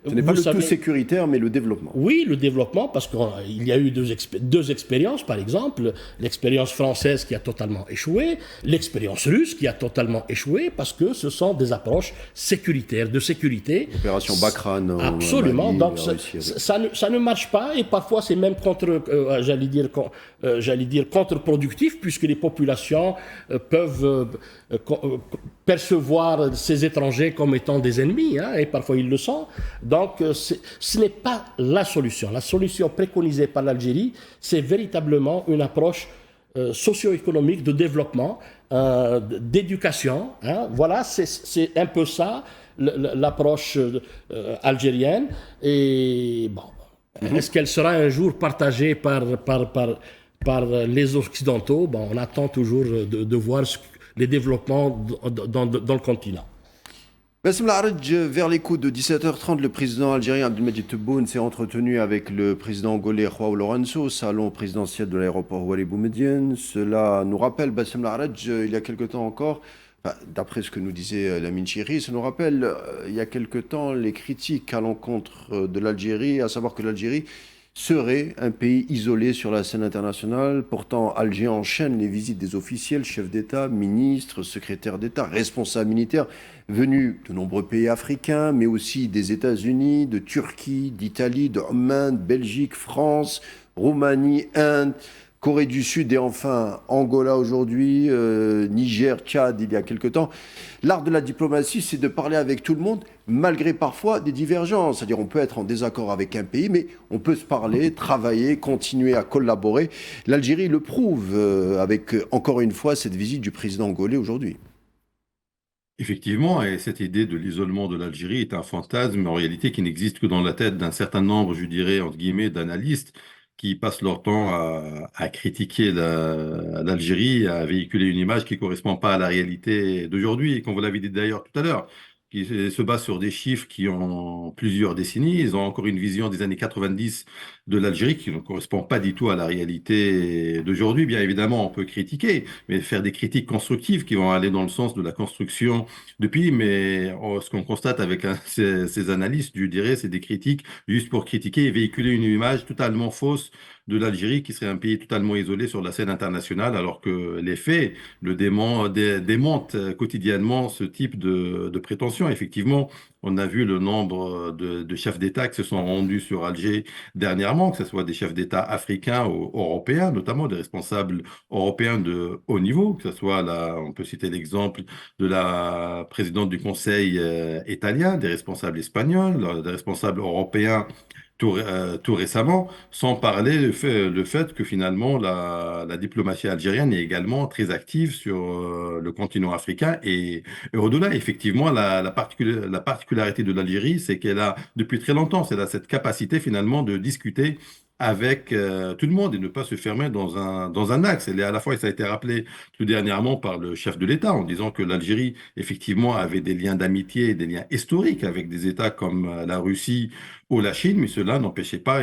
le tout sécuritaire, mais le développement. Oui, le développement, parce qu'il y a eu deux expériences, par exemple. L'expérience française qui a totalement échoué, l'expérience russe qui a totalement échoué, parce que ce sont des approches sécuritaires, de sécurité. L'opération Bakran. Absolument. Donc ça ne marche pas, et parfois c'est même contre-productif, puisque les populations peuvent percevoir ces étrangers comme étant des ennemis, hein, et parfois ils le sont. Donc ce n'est pas la solution. La solution préconisée par l'Algérie, c'est véritablement une approche socio-économique de développement, d'éducation. Hein. Voilà, c'est un peu ça l'approche algérienne. Et bon, est-ce qu'elle sera un jour partagée par les Occidentaux? Bon, on attend toujours de voir les développements dans le continent. Bassem Larredj, vers les coups de 17h30, le président algérien Abdelmadjid Tebboune s'est entretenu avec le président angolais João Lourenço au salon présidentiel de l'aéroport Oualy Boumediene. Cela nous rappelle, Bassem Larredj, il y a quelque temps encore, d'après ce que nous disait Lamine Chiri, ça nous rappelle il y a quelque temps les critiques à l'encontre de l'Algérie, à savoir que l'Algérie serait un pays isolé sur la scène internationale. Pourtant, Alger enchaîne les visites des officiels, chefs d'État, ministres, secrétaires d'État, responsables militaires venus de nombreux pays africains, mais aussi des États-Unis, de Turquie, d'Italie, d'Oman, de Belgique, France, Roumanie, Inde, Corée du Sud et enfin Angola aujourd'hui, Niger, Tchad il y a quelque temps. L'art de la diplomatie, c'est de parler avec tout le monde, malgré parfois des divergences. C'est-à-dire on peut être en désaccord avec un pays, mais on peut se parler, travailler, continuer à collaborer. L'Algérie le prouve avec, encore une fois, cette visite du président angolais aujourd'hui. Effectivement, et cette idée de l'isolement de l'Algérie est un fantasme en réalité qui n'existe que dans la tête d'un certain nombre, je dirais, entre guillemets, d'analystes qui passent leur temps à critiquer l'Algérie, à véhiculer une image qui ne correspond pas à la réalité d'aujourd'hui. Et comme vous l'avez dit d'ailleurs tout à l'heure, qui se base sur des chiffres qui ont plusieurs décennies. Ils ont encore une vision des années 90 de l'Algérie qui ne correspond pas du tout à la réalité d'aujourd'hui. Bien évidemment, on peut critiquer, mais faire des critiques constructives qui vont aller dans le sens de la construction du pays. Mais ce qu'on constate avec ces analystes, je dirais, c'est des critiques juste pour critiquer et véhiculer une image totalement fausse de l'Algérie qui serait un pays totalement isolé sur la scène internationale, alors que les faits démontent quotidiennement ce type de prétention. Effectivement, on a vu le nombre de chefs d'État qui se sont rendus sur Alger dernièrement, que ce soit des chefs d'État africains ou européens, notamment des responsables européens de haut niveau, que ce soit là, on peut citer l'exemple de la présidente du Conseil italien, des responsables espagnols, des responsables européens tout récemment, sans parler le fait que finalement la diplomatie algérienne est également très active sur le continent africain et au-delà. Effectivement, la particularité de l'Algérie, c'est qu'elle a depuis très longtemps, c'est cette capacité finalement de discuter avec tout le monde et ne pas se fermer dans un axe. Elle est à la fois, et ça a été rappelé tout dernièrement par le chef de l'État en disant que l'Algérie, effectivement, avait des liens d'amitié et des liens historiques avec des États comme la Russie ou la Chine, mais cela n'empêchait pas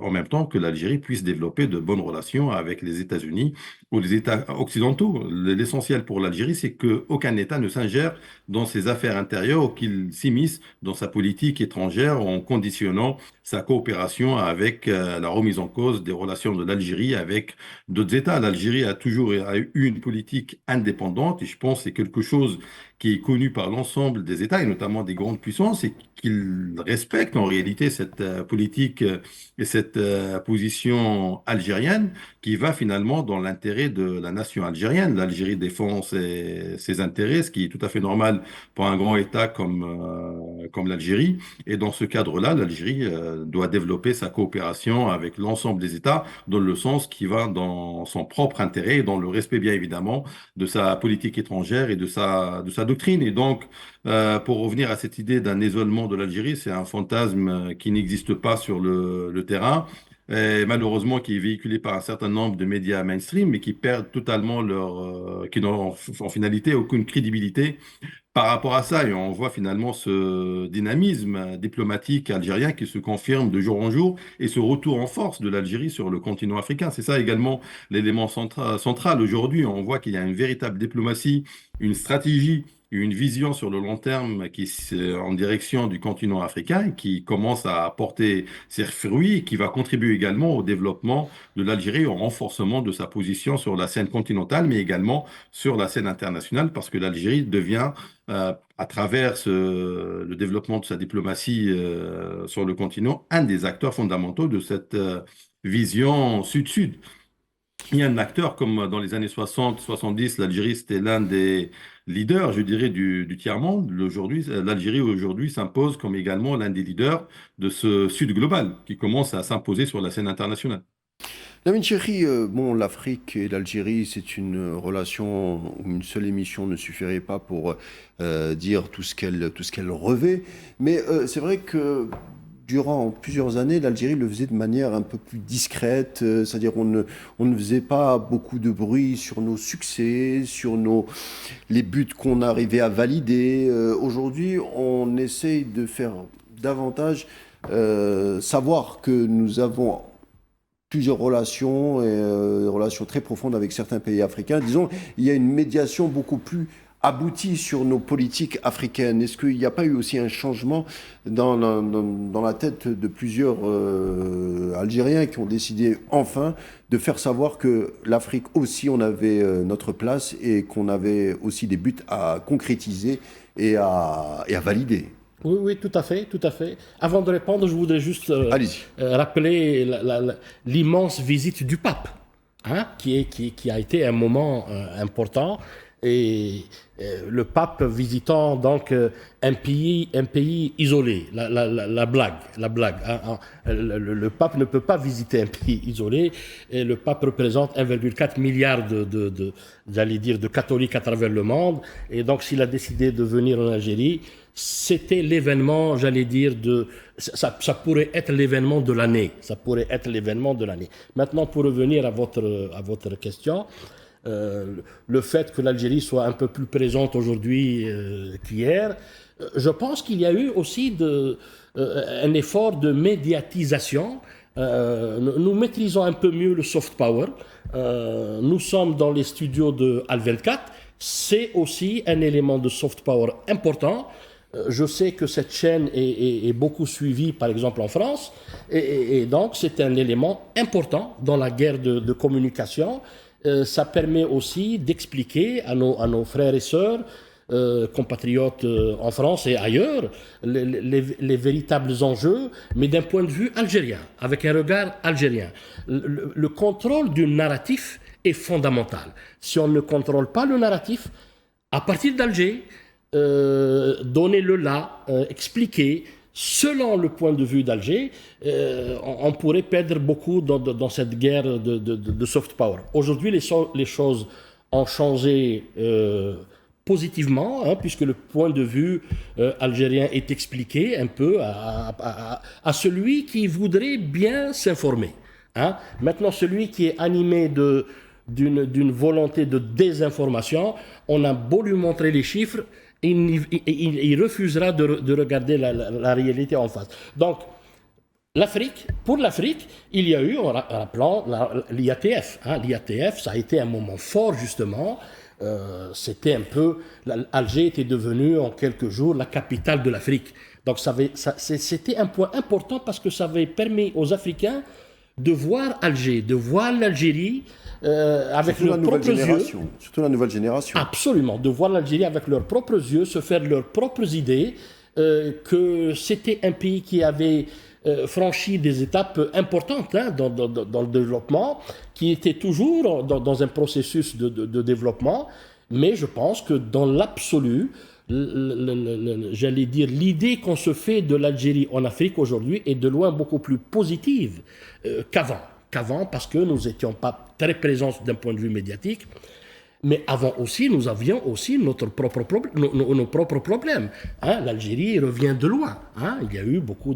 en même temps que l'Algérie puisse développer de bonnes relations avec les États-Unis ou les États occidentaux. L'essentiel pour l'Algérie, c'est qu'aucun État ne s'ingère dans ses affaires intérieures ou qu'il s'immisce dans sa politique étrangère en conditionnant sa coopération avec la remise en cause des relations de l'Algérie avec d'autres États. L'Algérie a toujours eu une politique indépendante et je pense que c'est quelque chose qui est connu par l'ensemble des États et notamment des grandes puissances et qu'ils respectent en réalité cette politique et cette position algérienne qui va finalement dans l'intérêt de la nation algérienne. L'Algérie défend ses intérêts, ce qui est tout à fait normal pour un grand État comme l'Algérie. Et dans ce cadre-là, l'Algérie doit développer sa coopération avec l'ensemble des États dans le sens qui va dans son propre intérêt et dans le respect bien évidemment de sa politique étrangère et de sa doctrine. Et donc, pour revenir à cette idée d'un isolement de l'Algérie, c'est un fantasme qui n'existe pas sur le terrain, et malheureusement qui est véhiculé par un certain nombre de médias mainstream, mais qui perdent totalement qui n'ont en finalité aucune crédibilité par rapport à ça. Et on voit finalement ce dynamisme diplomatique algérien qui se confirme de jour en jour et ce retour en force de l'Algérie sur le continent africain. C'est ça également l'élément central. Aujourd'hui, on voit qu'il y a une véritable diplomatie, une stratégie, une vision sur le long terme qui est en direction du continent africain et qui commence à porter ses fruits et qui va contribuer également au développement de l'Algérie, au renforcement de sa position sur la scène continentale, mais également sur la scène internationale, parce que l'Algérie devient, à travers le développement de sa diplomatie sur le continent, un des acteurs fondamentaux de cette vision sud-sud. Il y a un acteur comme dans les années 60-70, l'Algérie, c'était l'un des leaders, je dirais, du tiers-monde. L'Algérie aujourd'hui s'impose comme également l'un des leaders de ce Sud global qui commence à s'imposer sur la scène internationale. Lamine Chéri, bon, l'Afrique et l'Algérie, c'est une relation où une seule émission ne suffirait pas pour dire tout ce qu'elle revêt. Mais c'est vrai que durant plusieurs années, l'Algérie le faisait de manière un peu plus discrète, c'est-à-dire on ne faisait pas beaucoup de bruit sur nos succès, sur les buts qu'on arrivait à valider. Aujourd'hui, on essaye de faire davantage savoir que nous avons plusieurs relations, relations très profondes avec certains pays africains. Disons, il y a une médiation beaucoup plus abouti sur nos politiques africaines. Est-ce qu'il n'y a pas eu aussi un changement dans la tête de plusieurs Algériens qui ont décidé enfin de faire savoir que l'Afrique aussi, on avait notre place et qu'on avait aussi des buts à concrétiser et à valider? Oui, oui, tout à fait, tout à fait. Avant de répondre, je voudrais juste rappeler l'immense visite du pape, hein, qui a été un moment important. Et le pape visitant donc un pays isolé, la blague. Hein. Le pape ne peut pas visiter un pays isolé. Et le pape représente 1,4 milliard de catholiques à travers le monde. Et donc, s'il a décidé de venir en Algérie, c'était l'événement, ça pourrait être l'événement de l'année. Ça pourrait être l'événement de l'année. Maintenant, pour revenir à votre question. le fait que l'Algérie soit un peu plus présente aujourd'hui qu'hier, je pense qu'il y a eu aussi un effort de médiatisation. Nous maîtrisons un peu mieux le soft power. Nous sommes dans les studios de Al24. C'est aussi un élément de soft power important. Je sais que cette chaîne est beaucoup suivie, par exemple en France, et donc c'est un élément important dans la guerre de communication. Ça permet aussi d'expliquer à nos frères et sœurs, compatriotes en France et ailleurs, les véritables enjeux, mais d'un point de vue algérien, avec un regard algérien. Le contrôle du narratif est fondamental. Si on ne contrôle pas le narratif, à partir d'Alger, donner le là, expliquer, selon le point de vue d'Alger, on pourrait perdre beaucoup dans cette guerre de soft power. Aujourd'hui, les choses ont changé positivement, hein, puisque le point de vue algérien est expliqué un peu à celui qui voudrait bien s'informer. Hein. Maintenant, celui qui est animé d'une volonté de désinformation, on a beau lui montrer les chiffres, il refusera de regarder la réalité en face. Donc, pour l'Afrique, il y a eu, en rappelant, l'IATF. Hein. L'IATF, ça a été un moment fort, justement. C'était un peu... Alger était devenu, en quelques jours, la capitale de l'Afrique. Donc, c'était un point important parce que ça avait permis aux Africains de voir Alger, de voir l'Algérie avec leurs propres yeux. Surtout la nouvelle génération. Absolument, de voir l'Algérie avec leurs propres yeux, se faire leurs propres idées, que c'était un pays qui avait franchi des étapes importantes hein, dans le développement, qui était toujours dans un processus de développement, mais je pense que dans l'absolu, j'allais dire, l'idée qu'on se fait de l'Algérie en Afrique aujourd'hui est de loin beaucoup plus positive qu'avant, parce que nous n'étions pas très présents d'un point de vue médiatique. Mais avant aussi, nous avions aussi nos propres problèmes. Hein, l'Algérie revient de loin. Hein, il y a eu beaucoup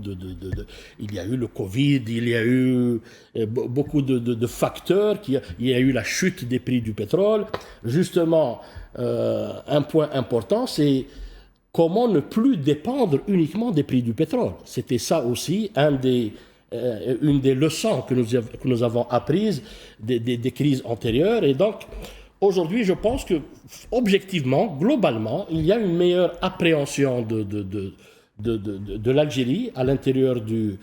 il y a eu le Covid, il y a eu beaucoup de facteurs. Il y a eu la chute des prix du pétrole. Justement, un point important, c'est comment ne plus dépendre uniquement des prix du pétrole. C'était ça aussi une des leçons que nous avons apprises des crises antérieures. Et donc, aujourd'hui, je pense que, objectivement, globalement, il y a une meilleure appréhension de l'Algérie à l'intérieur du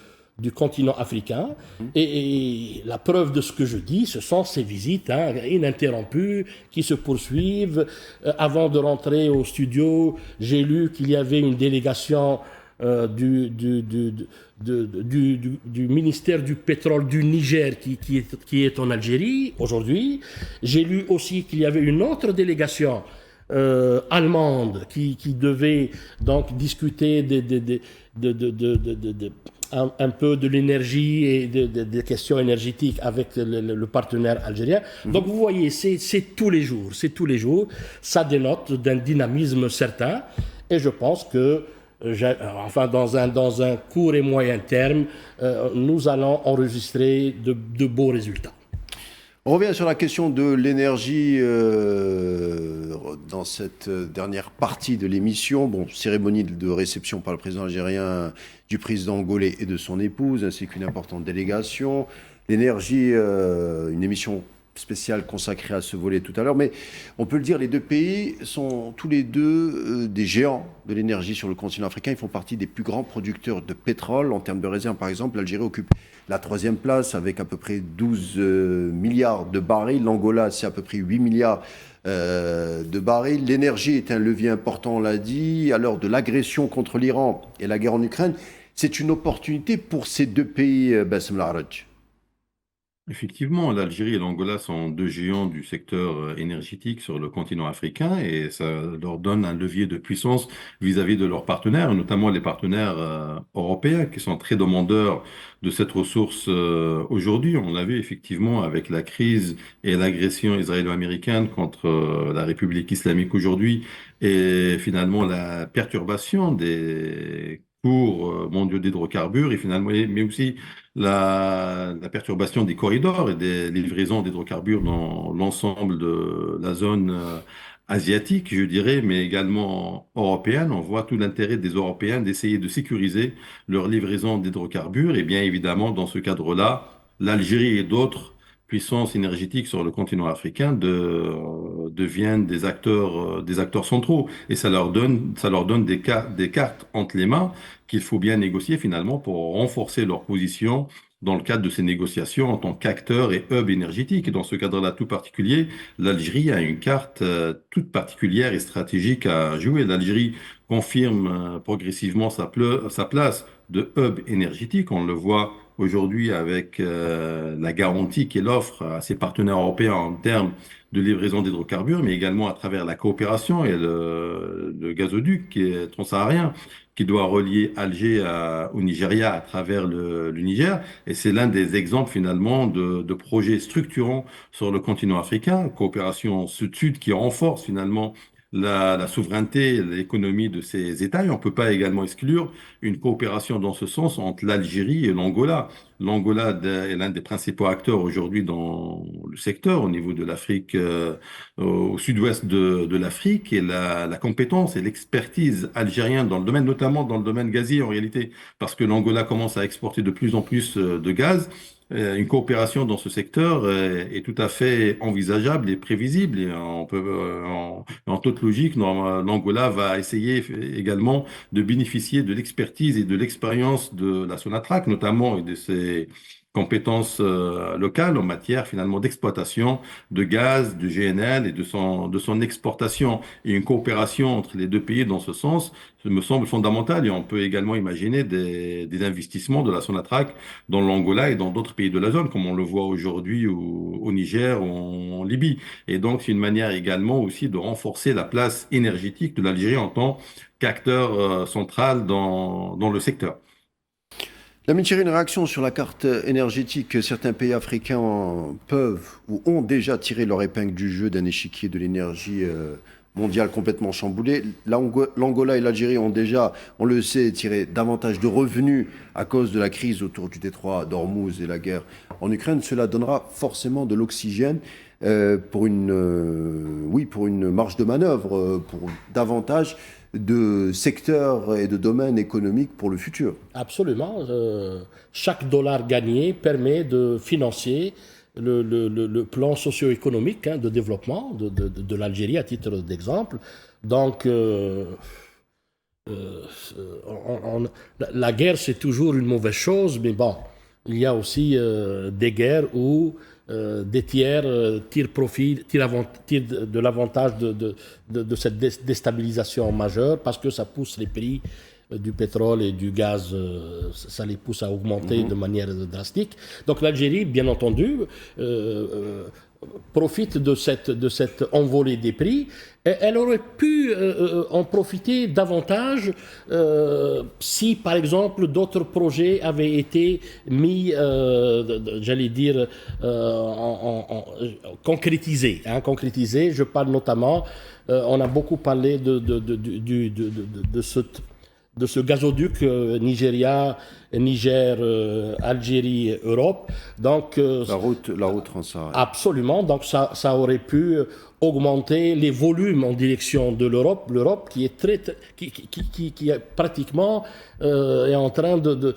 continent africain. Et la preuve de ce que je dis, ce sont ces visites hein, ininterrompues qui se poursuivent. Avant de rentrer au studio, j'ai lu qu'il y avait une délégation du ministère du pétrole du Niger qui est en Algérie aujourd'hui. J'ai lu aussi qu'il y avait une autre délégation allemande qui devait donc discuter un peu de l'énergie et des questions énergétiques avec le partenaire algérien. Donc vous voyez, c'est tous les jours. Ça dénote d'un dynamisme certain et je pense que dans un court et moyen terme, nous allons enregistrer de beaux résultats. On revient sur la question de l'énergie dans cette dernière partie de l'émission. Bon, cérémonie de réception par le président algérien du président angolais et de son épouse, ainsi qu'une importante délégation. L'énergie, une émission spéciale consacrée à ce volet tout à l'heure, mais on peut le dire, les deux pays sont tous les deux des géants de l'énergie sur le continent africain. Ils font partie des plus grands producteurs de pétrole. En termes de réserves, par exemple, l'Algérie occupe la 3e place avec à peu près 12 milliards de barils. L'Angola, c'est à peu près 8 milliards de barils. L'énergie est un levier important, on l'a dit. À l'heure de l'agression contre l'Iran et la guerre en Ukraine, c'est une opportunité pour ces deux pays, Bassem Larraj. Effectivement, l'Algérie et l'Angola sont deux géants du secteur énergétique sur le continent africain et ça leur donne un levier de puissance vis-à-vis de leurs partenaires, notamment les partenaires européens qui sont très demandeurs de cette ressource aujourd'hui. On l'a vu effectivement avec la crise et l'agression israélo-américaine contre la République islamique aujourd'hui et finalement la perturbation des cours mondiaux d'hydrocarbures et finalement, mais aussi la perturbation des corridors et des livraisons d'hydrocarbures dans l'ensemble de la zone asiatique, je dirais, mais également européenne. On voit tout l'intérêt des Européens d'essayer de sécuriser leur livraison d'hydrocarbures et bien évidemment, dans ce cadre-là, l'Algérie et d'autres puissances énergétiques sur le continent africain deviennent des acteurs centraux. Et ça leur donne des cartes entre les mains qu'il faut bien négocier finalement pour renforcer leur position dans le cadre de ces négociations en tant qu'acteur et hub énergétique. Et dans ce cadre-là tout particulier, l'Algérie a une carte toute particulière et stratégique à jouer. L'Algérie confirme progressivement sa place de hub énergétique. On le voit aujourd'hui avec la garantie qu'elle offre à ses partenaires européens en termes de livraison d'hydrocarbures, mais également à travers la coopération et le gazoduc qui est transsaharien, qui doit relier Alger au Nigeria à travers le Niger. Et c'est l'un des exemples finalement de projets structurants sur le continent africain, coopération sud-sud qui renforce finalement la souveraineté et l'économie de ces États. Et on ne peut pas également exclure une coopération dans ce sens entre l'Algérie et l'Angola. L'Angola est l'un des principaux acteurs aujourd'hui dans le secteur au niveau de l'Afrique, au sud-ouest de l'Afrique, et la compétence et l'expertise algérienne dans le domaine, notamment dans le domaine gazier en réalité, parce que l'Angola commence à exporter de plus en plus de gaz. Une coopération dans ce secteur est tout à fait envisageable et prévisible. Et on peut, en toute logique, l'Angola va essayer également de bénéficier de l'expertise et de l'expérience de la Sonatrach, notamment, et de ses compétences locales en matière finalement d'exploitation de gaz, de GNL et de son exportation. Et une coopération entre les deux pays dans ce sens me semble fondamentale. Et on peut également imaginer des investissements de la Sonatrach dans l'Angola et dans d'autres pays de la zone, comme on le voit aujourd'hui au Niger ou en Libye. Et donc, c'est une manière également aussi de renforcer la place énergétique de l'Algérie en tant qu'acteur central dans le secteur. Lamine Chérine, une réaction sur la carte énergétique. Certains pays africains peuvent ou ont déjà tiré leur épingle du jeu d'un échiquier de l'énergie mondiale complètement chamboulé. L'Angola et l'Algérie ont déjà, on le sait, tiré davantage de revenus à cause de la crise autour du détroit d'Ormuz et la guerre en Ukraine. Cela donnera forcément de l'oxygène pour une marge de manœuvre, pour davantage de secteurs et de domaines économiques pour le futur. Absolument. Chaque dollar gagné permet de financer le plan socio-économique de développement de l'Algérie, à titre d'exemple. Donc, la guerre, c'est toujours une mauvaise chose, mais bon, il y a aussi des guerres où des tiers tirent de l'avantage de cette déstabilisation majeure, parce que ça pousse les prix du pétrole et du gaz, ça les pousse à augmenter de manière drastique. Donc l'Algérie, bien entendu, profite de cette envolée des prix. Et elle aurait pu en profiter davantage si, par exemple, d'autres projets avaient été mis, concrétisés. Concrétisés. Je parle notamment, on a beaucoup parlé de ce gazoduc Niger, Algérie, Europe. Donc, la route transsaharienne. Absolument. Donc ça aurait pu augmenter les volumes en direction de l'Europe. L'Europe qui est qui est pratiquement est en train de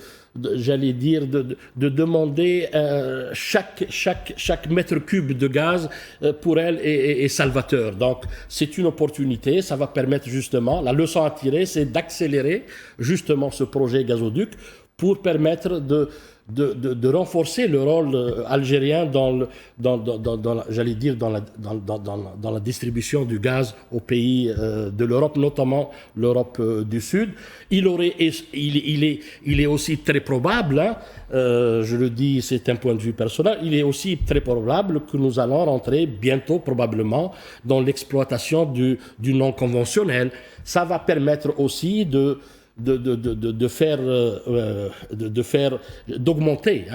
demander chaque mètre cube de gaz pour elle est salvateur. Donc c'est une opportunité, ça va permettre justement, la leçon à tirer, c'est d'accélérer justement ce projet gazoduc pour permettre de renforcer le rôle algérien dans la distribution du gaz aux pays de l'Europe, notamment l'Europe du Sud. Il est aussi très probable, je le dis, c'est un point de vue personnel, il est aussi très probable que nous allons rentrer bientôt, probablement, dans l'exploitation du non conventionnel. Ça va permettre aussi d'augmenter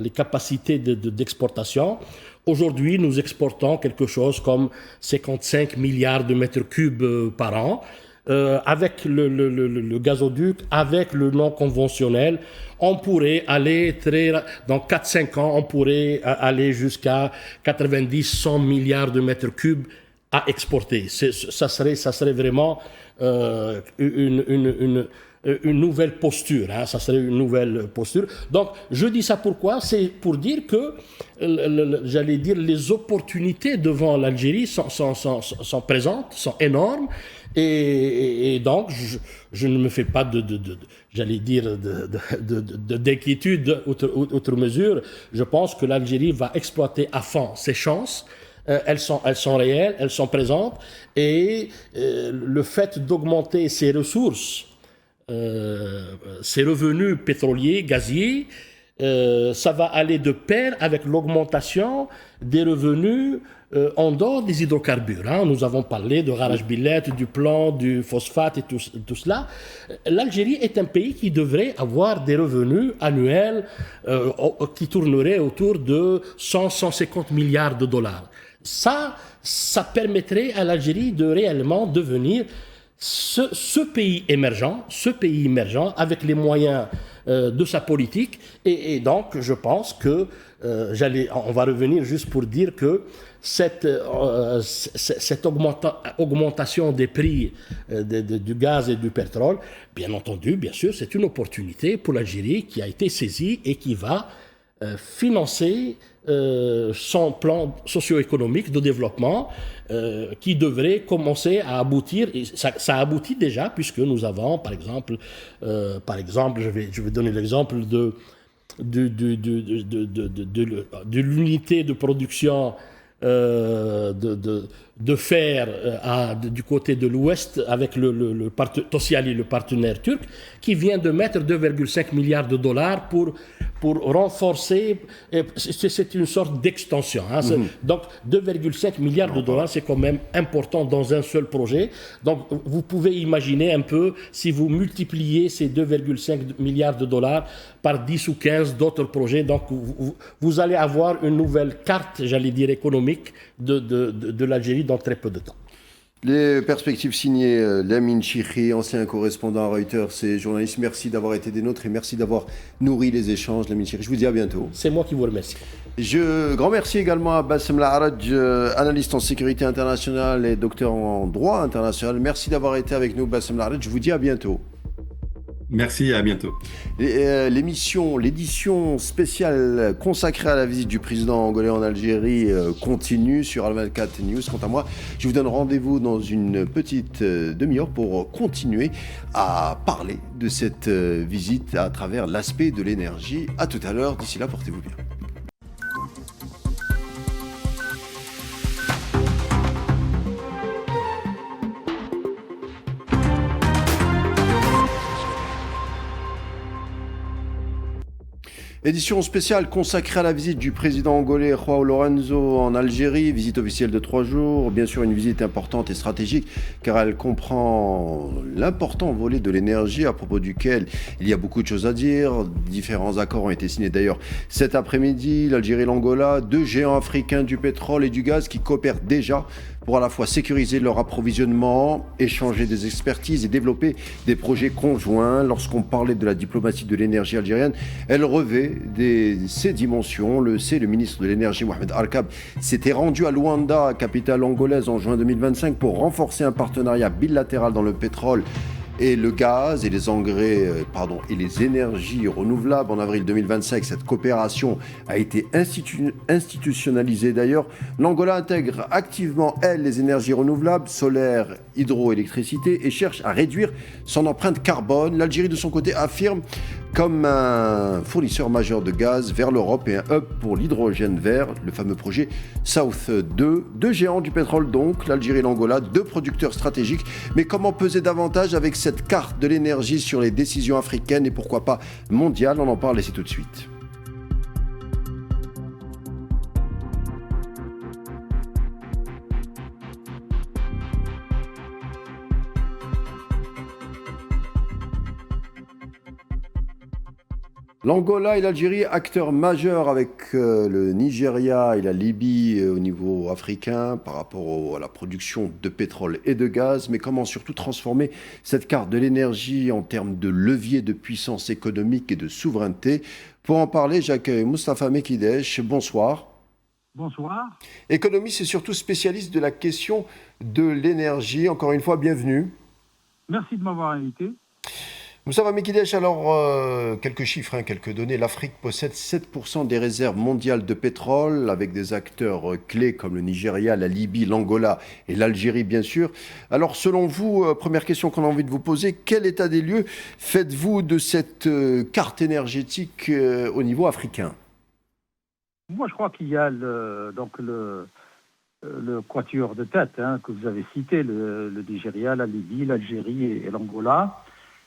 les capacités d'exportation. Aujourd'hui, nous exportons quelque chose comme 55 milliards de mètres cubes par an. avec le gazoduc, avec le non conventionnel, on pourrait aller dans 4-5 ans, on pourrait aller jusqu'à 90-100 milliards de mètres cubes à exporter. Ça serait vraiment une nouvelle posture. Ça serait une nouvelle posture. Donc, je dis ça pourquoi? C'est pour dire que, j'allais dire, les opportunités devant l'Algérie sont présentes, sont énormes. Et donc, je ne me fais pas j'allais dire, d'inquiétude outre mesure. Je pense que l'Algérie va exploiter à fond ses chances. Elles sont réelles, elles sont présentes. Et le fait d'augmenter ses ressources, ses revenus pétroliers, gaziers, ça va aller de pair avec l'augmentation des revenus en dehors des hydrocarbures. Nous avons parlé de Garage Billet, du plan, du phosphate et tout cela. L'Algérie est un pays qui devrait avoir des revenus annuels qui tourneraient autour de 100-150 milliards de dollars. Ça permettrait à l'Algérie de réellement devenir ce pays émergent avec les moyens de sa politique. Et donc, je pense que on va revenir juste pour dire que cette augmentation des prix du gaz et du pétrole, bien entendu, bien sûr, c'est une opportunité pour l'Algérie qui a été saisie et qui va financer son plan socio-économique de développement qui devrait commencer à aboutir. Et ça aboutit déjà, puisque nous avons, par exemple, je vais donner l'exemple de l'unité de production de fer du côté de l'Ouest avec Tosyali, le partenaire turc, qui vient de mettre 2,5 milliards de dollars pour renforcer. C'est une sorte d'extension. Donc 2,5 milliards de dollars, c'est quand même important dans un seul projet. Donc vous pouvez imaginer un peu, si vous multipliez ces 2,5 milliards de dollars par 10 ou 15 d'autres projets, donc vous allez avoir une nouvelle carte, j'allais dire, économique de l'Algérie dans très peu de temps. Les perspectives signées Lamine Chikri, ancien correspondant à Reuters et journaliste. Merci d'avoir été des nôtres et merci d'avoir nourri les échanges. Lamine Chikri, je vous dis à bientôt. C'est moi qui vous remercie. Grand merci également à Bassem Laharaj, analyste en sécurité internationale et docteur en droit international. Merci d'avoir été avec nous, Bassem Laharaj. Je vous dis à bientôt. Merci et à bientôt. L'édition spéciale consacrée à la visite du président angolais en Algérie continue sur Al24 News. Quant à moi, je vous donne rendez-vous dans une petite demi-heure pour continuer à parler de cette visite à travers l'aspect de l'énergie. À tout à l'heure. D'ici là, portez-vous bien. Édition spéciale consacrée à la visite du président angolais João Lourenço en Algérie, visite officielle de 3 jours, bien sûr une visite importante et stratégique car elle comprend l'important volet de l'énergie à propos duquel il y a beaucoup de choses à dire. Différents accords ont été signés d'ailleurs cet après-midi, l'Algérie et l'Angola, 2 géants africains du pétrole et du gaz qui coopèrent déjà pour à la fois sécuriser leur approvisionnement, échanger des expertises et développer des projets conjoints. Lorsqu'on parlait de la diplomatie de l'énergie algérienne, elle revêt ces dimensions. Le ministre de l'énergie, Mohamed Arkab, s'était rendu à Luanda, capitale angolaise, en juin 2025 pour renforcer un partenariat bilatéral dans le pétrole et le gaz et les engrais, et les énergies renouvelables. En avril 2025, cette coopération a été institutionnalisée d'ailleurs. L'Angola intègre activement, les énergies renouvelables, solaire, hydroélectricité, et cherche à réduire son empreinte carbone. L'Algérie, de son côté, affirme comme un fournisseur majeur de gaz vers l'Europe et un hub pour l'hydrogène vert, le fameux projet South 2. 2 géants du pétrole donc, l'Algérie et l'Angola, 2 producteurs stratégiques. Mais comment peser davantage avec cette carte de l'énergie sur les décisions africaines et pourquoi pas mondiales? On en parle et c'est tout de suite. L'Angola et l'Algérie, acteurs majeurs avec le Nigeria et la Libye au niveau africain par rapport à la production de pétrole et de gaz, mais comment surtout transformer cette carte de l'énergie en termes de levier de puissance économique et de souveraineté. Pour en parler, j'accueille Moustapha Mekidesh. Bonsoir. Bonsoir. Économiste et surtout spécialiste de la question de l'énergie. Encore une fois, bienvenue. Merci de m'avoir invité. Moustapha Mekidesh, alors quelques chiffres, quelques données. L'Afrique possède 7% des réserves mondiales de pétrole avec des acteurs clés comme le Nigeria, la Libye, l'Angola et l'Algérie bien sûr. Alors selon vous, première question qu'on a envie de vous poser, quel état des lieux faites-vous de cette carte énergétique au niveau africain? Moi, je crois qu'il y a le quatuor de tête que vous avez cité, le Nigeria, la Libye, l'Algérie et l'Angola.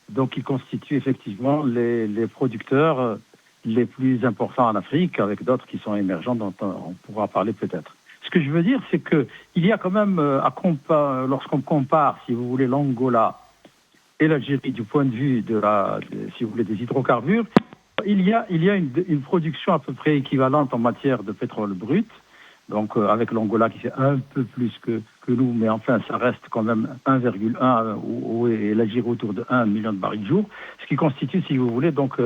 Donc, ils constituent effectivement les producteurs les plus importants en Afrique, avec d'autres qui sont émergents, dont on pourra parler peut-être. Ce que je veux dire, c'est qu'il y a quand même, lorsqu'on compare, si vous voulez, l'Angola et l'Algérie du point de vue si vous voulez, des hydrocarbures, il y a une production à peu près équivalente en matière de pétrole brut. Donc, avec l'Angola qui fait un peu plus que nous, mais enfin, ça reste quand même 1,1 et l'Algérie autour de 1 million de barils de jour, ce qui constitue, si vous voulez, donc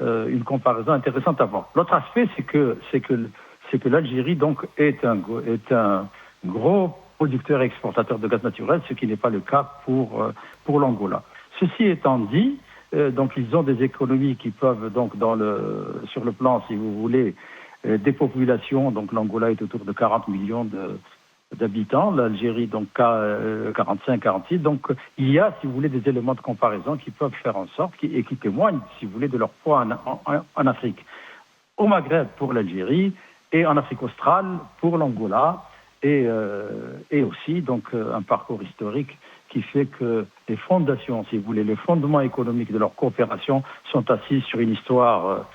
une comparaison intéressante à voir. L'autre aspect, c'est que l'Algérie donc est un gros producteur et exportateur de gaz naturel, ce qui n'est pas le cas pour l'Angola. Ceci étant dit, donc ils ont des économies qui peuvent donc sur le plan, si vous voulez, des populations, donc l'Angola est autour de 40 millions d'habitants, l'Algérie donc 45-46. Donc il y a, si vous voulez, des éléments de comparaison qui peuvent faire en sorte et qui témoignent, si vous voulez, de leur poids en Afrique. Au Maghreb pour l'Algérie et en Afrique australe pour l'Angola et aussi donc un parcours historique qui fait que les fondations, si vous voulez, les fondements économiques de leur coopération sont assis sur une histoire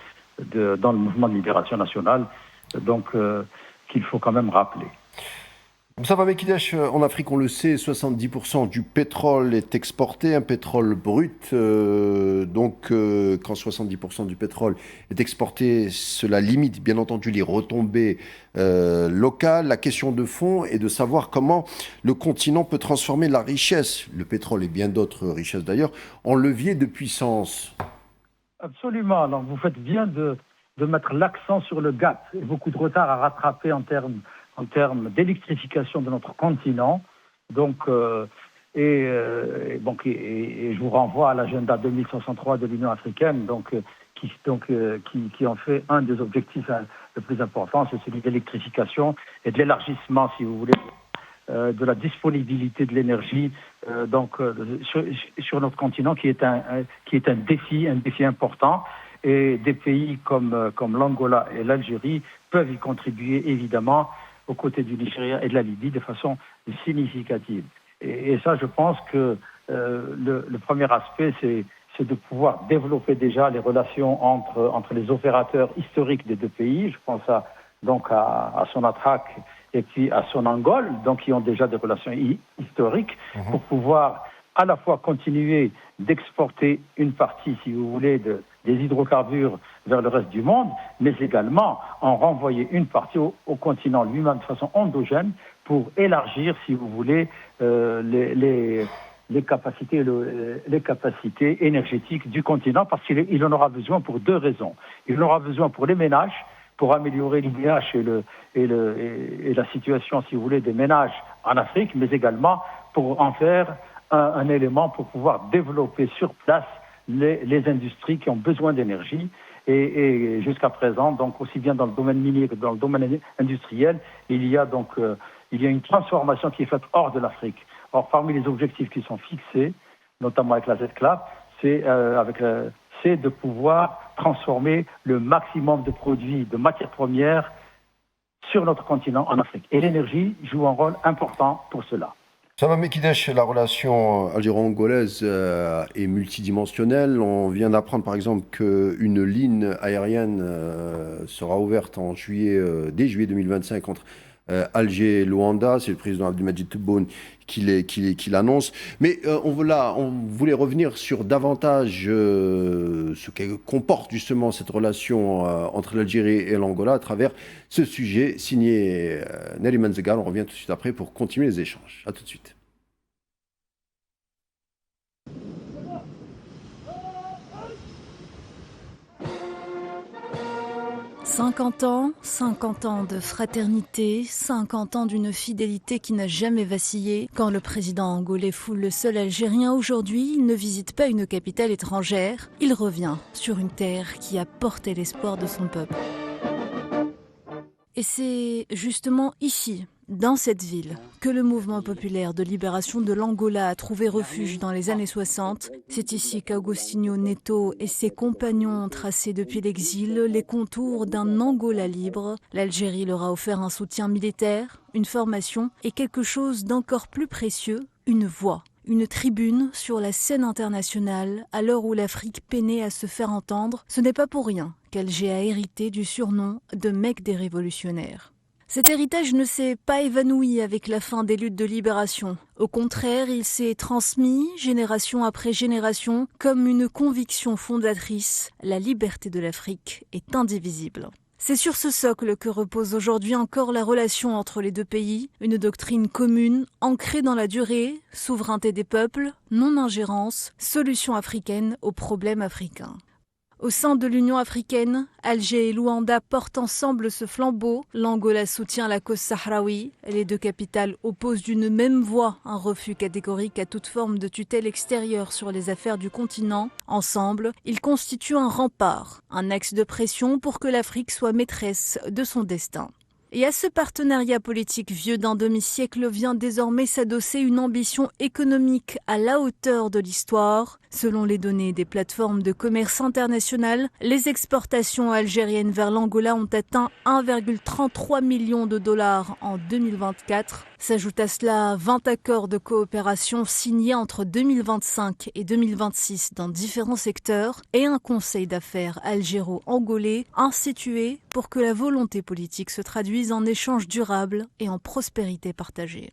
dans le mouvement de libération nationale, donc qu'il faut quand même rappeler. Moustapha Mekidesh, en Afrique, on le sait, 70% du pétrole est exporté, un pétrole brut. Quand 70% du pétrole est exporté, cela limite bien entendu les retombées locales. La question de fond est de savoir comment le continent peut transformer la richesse, le pétrole et bien d'autres richesses d'ailleurs, en levier de puissance. Absolument. Alors, vous faites bien de mettre l'accent sur le gap et beaucoup de retard à rattraper en termes d'électrification de notre continent. Donc, je vous renvoie à l'agenda 2063 de l'Union africaine, qui en fait un des objectifs le plus importants, c'est celui d'électrification et de l'élargissement, si vous voulez, de la disponibilité de l'énergie sur notre continent, qui est un défi important. Et des pays comme l'Angola et l'Algérie peuvent y contribuer évidemment aux côtés du Nigeria et de la Libye de façon significative. Et ça, je pense que le premier aspect, c'est de pouvoir développer déjà les relations entre les opérateurs historiques des deux pays. Je pense à Sonatrach et puis à Sonangol, donc qui ont déjà des relations historiques, pour pouvoir à la fois continuer d'exporter une partie, si vous voulez, des hydrocarbures vers le reste du monde, mais également en renvoyer une partie au continent lui-même de façon endogène pour élargir, si vous voulez, les capacités énergétiques du continent, parce qu'il en aura besoin pour deux raisons. Il en aura besoin pour les ménages, pour améliorer l'IDH et la situation, si vous voulez, des ménages en Afrique, mais également pour en faire un élément pour pouvoir développer sur place les industries qui ont besoin d'énergie. Et jusqu'à présent, donc aussi bien dans le domaine minier que dans le domaine industriel, il y a une transformation qui est faite hors de l'Afrique. Or, parmi les objectifs qui sont fixés, notamment avec la ZCLAP, c'est de pouvoir transformer le maximum de produits, de matières premières sur notre continent en Afrique. Et l'énergie joue un rôle important pour cela. Moustapha Mekidesh, la relation algéro-angolaise est multidimensionnelle. On vient d'apprendre par exemple qu'une ligne aérienne sera ouverte dès juillet 2025 entre Alger-Luanda. C'est le président Abdelmadjid Tebboune qui l'annonce. Mais on voulait revenir sur davantage ce que comporte justement cette relation entre l'Algérie et l'Angola à travers ce sujet signé Nariman Zegar. On revient tout de suite après pour continuer les échanges. À tout de suite. « 50 ans de fraternité, 50 ans d'une fidélité qui n'a jamais vacillé. Quand le président angolais foule le sol algérien aujourd'hui, il ne visite pas une capitale étrangère, il revient sur une terre qui a porté l'espoir de son peuple. Et c'est justement ici, dans cette ville, que le mouvement populaire de libération de l'Angola a trouvé refuge dans les années 60. C'est ici qu'Agostinho Neto et ses compagnons ont tracé depuis l'exil les contours d'un Angola libre. L'Algérie leur a offert un soutien militaire, une formation et quelque chose d'encore plus précieux, une voix. Une tribune sur la scène internationale à l'heure où l'Afrique peinait à se faire entendre. Ce n'est pas pour rien qu'Alger a hérité du surnom de Mecque des révolutionnaires. Cet héritage ne s'est pas évanoui avec la fin des luttes de libération. Au contraire, il s'est transmis génération après génération comme une conviction fondatrice. La liberté de l'Afrique est indivisible. C'est sur ce socle que repose aujourd'hui encore la relation entre les deux pays, une doctrine commune, ancrée dans la durée, souveraineté des peuples, non-ingérence, solution africaine aux problèmes africains. Au sein de l'Union africaine, Alger et Luanda portent ensemble ce flambeau. L'Angola soutient la cause sahraoui. Les deux capitales opposent d'une même voix un refus catégorique à toute forme de tutelle extérieure sur les affaires du continent. Ensemble, ils constituent un rempart, un axe de pression pour que l'Afrique soit maîtresse de son destin. Et à ce partenariat politique vieux d'un demi-siècle vient désormais s'adosser une ambition économique à la hauteur de l'histoire. Selon les données des plateformes de commerce international, les exportations algériennes vers l'Angola ont atteint 1,33 million de dollars en 2024. S'ajoute à cela 20 accords de coopération signés entre 2025 et 2026 dans différents secteurs et un conseil d'affaires algéro-angolais institué pour que la volonté politique se traduise en échanges durables et en prospérité partagée.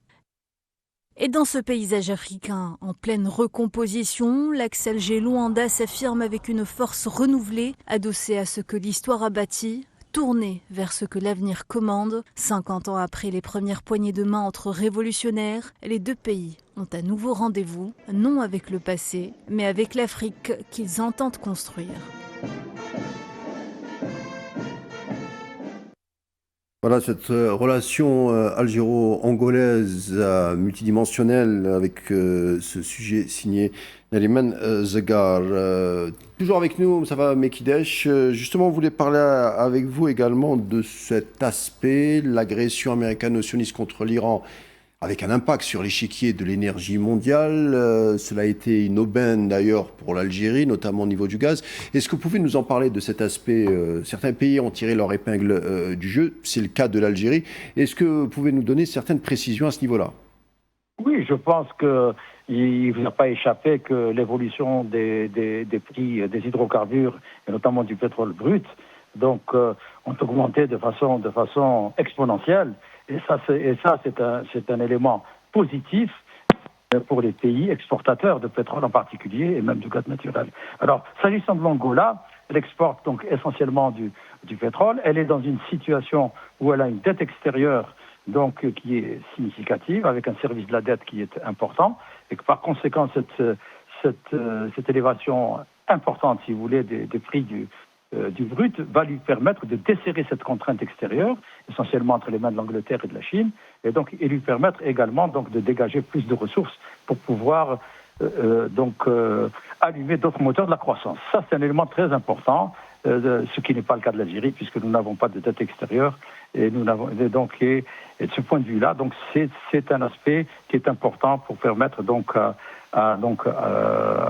Et dans ce paysage africain en pleine recomposition, l'axe Alger-Luanda s'affirme avec une force renouvelée, adossée à ce que l'histoire a bâti, tournée vers ce que l'avenir commande. 50 ans après les premières poignées de main entre révolutionnaires, les deux pays ont à nouveau rendez-vous, non avec le passé, mais avec l'Afrique qu'ils entendent construire. Voilà cette relation algéro-angolaise multidimensionnelle avec ce sujet signé Nariman Zegar. Toujours avec nous, ça va Mekidesh. Justement, on voulait parler avec vous également de cet aspect, l'agression américaine sioniste contre l'Iran, avec un impact sur l'échiquier de l'énergie mondiale. Cela a été une aubaine d'ailleurs pour l'Algérie, notamment au niveau du gaz. Est-ce que vous pouvez nous en parler de cet aspect certains pays ont tiré leur épingle du jeu, c'est le cas de l'Algérie. Est-ce que vous pouvez nous donner certaines précisions à ce niveau-là ? Oui, je pense qu'il ne vous a pas échappé que l'évolution des prix des hydrocarbures, et notamment du pétrole brut, donc, ont augmenté de façon exponentielle. Et ça, c'est un élément positif pour les pays exportateurs de pétrole en particulier et même du gaz naturel. Alors, s'agissant de l'Angola, elle exporte donc essentiellement du pétrole. Elle est dans une situation où elle a une dette extérieure donc qui est significative, avec un service de la dette qui est important, et que par conséquent cette élévation importante, si vous voulez, des prix du brut va lui permettre de desserrer cette contrainte extérieure, essentiellement entre les mains de l'Angleterre et de la Chine, et lui permettre également donc de dégager plus de ressources pour pouvoir allumer d'autres moteurs de la croissance. Ça, c'est un élément très important, ce qui n'est pas le cas de l'Algérie, puisque nous n'avons pas de dette extérieure, et de ce point de vue-là, donc c'est un aspect qui est important pour permettre donc à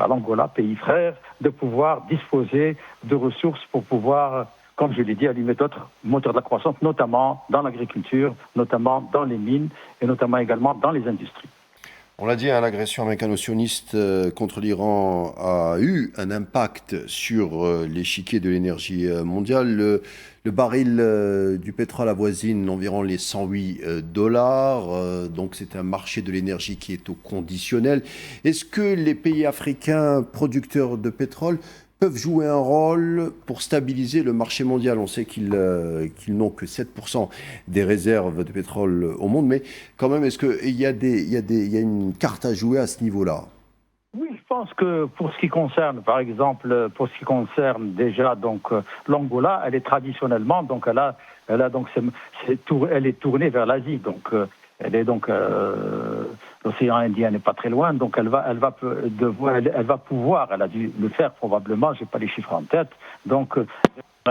l'Angola, pays frère, de pouvoir disposer de ressources pour pouvoir, comme je l'ai dit, allumer d'autres moteurs de la croissance, notamment dans l'agriculture, notamment dans les mines et notamment également dans les industries. On l'a dit, hein, l'agression américano-sioniste contre l'Iran a eu un impact sur l'échiquier de l'énergie mondiale. Le baril du pétrole avoisine environ les 108 dollars. Donc c'est un marché de l'énergie qui est au conditionnel. Est-ce que les pays africains producteurs de pétrole peuvent jouer un rôle pour stabiliser le marché mondial? On sait qu'ils n'ont que 7% des réserves de pétrole au monde, mais quand même, est-ce qu'il y a une carte à jouer à ce niveau-là? Oui, je pense que pour ce qui concerne, par exemple, pour ce qui concerne déjà donc l'Angola, elle est traditionnellement donc elle est tournée vers l'Asie, donc elle est donc l'océan Indien n'est pas très loin, donc elle va pouvoir, elle a dû le faire probablement, j'ai pas les chiffres en tête, donc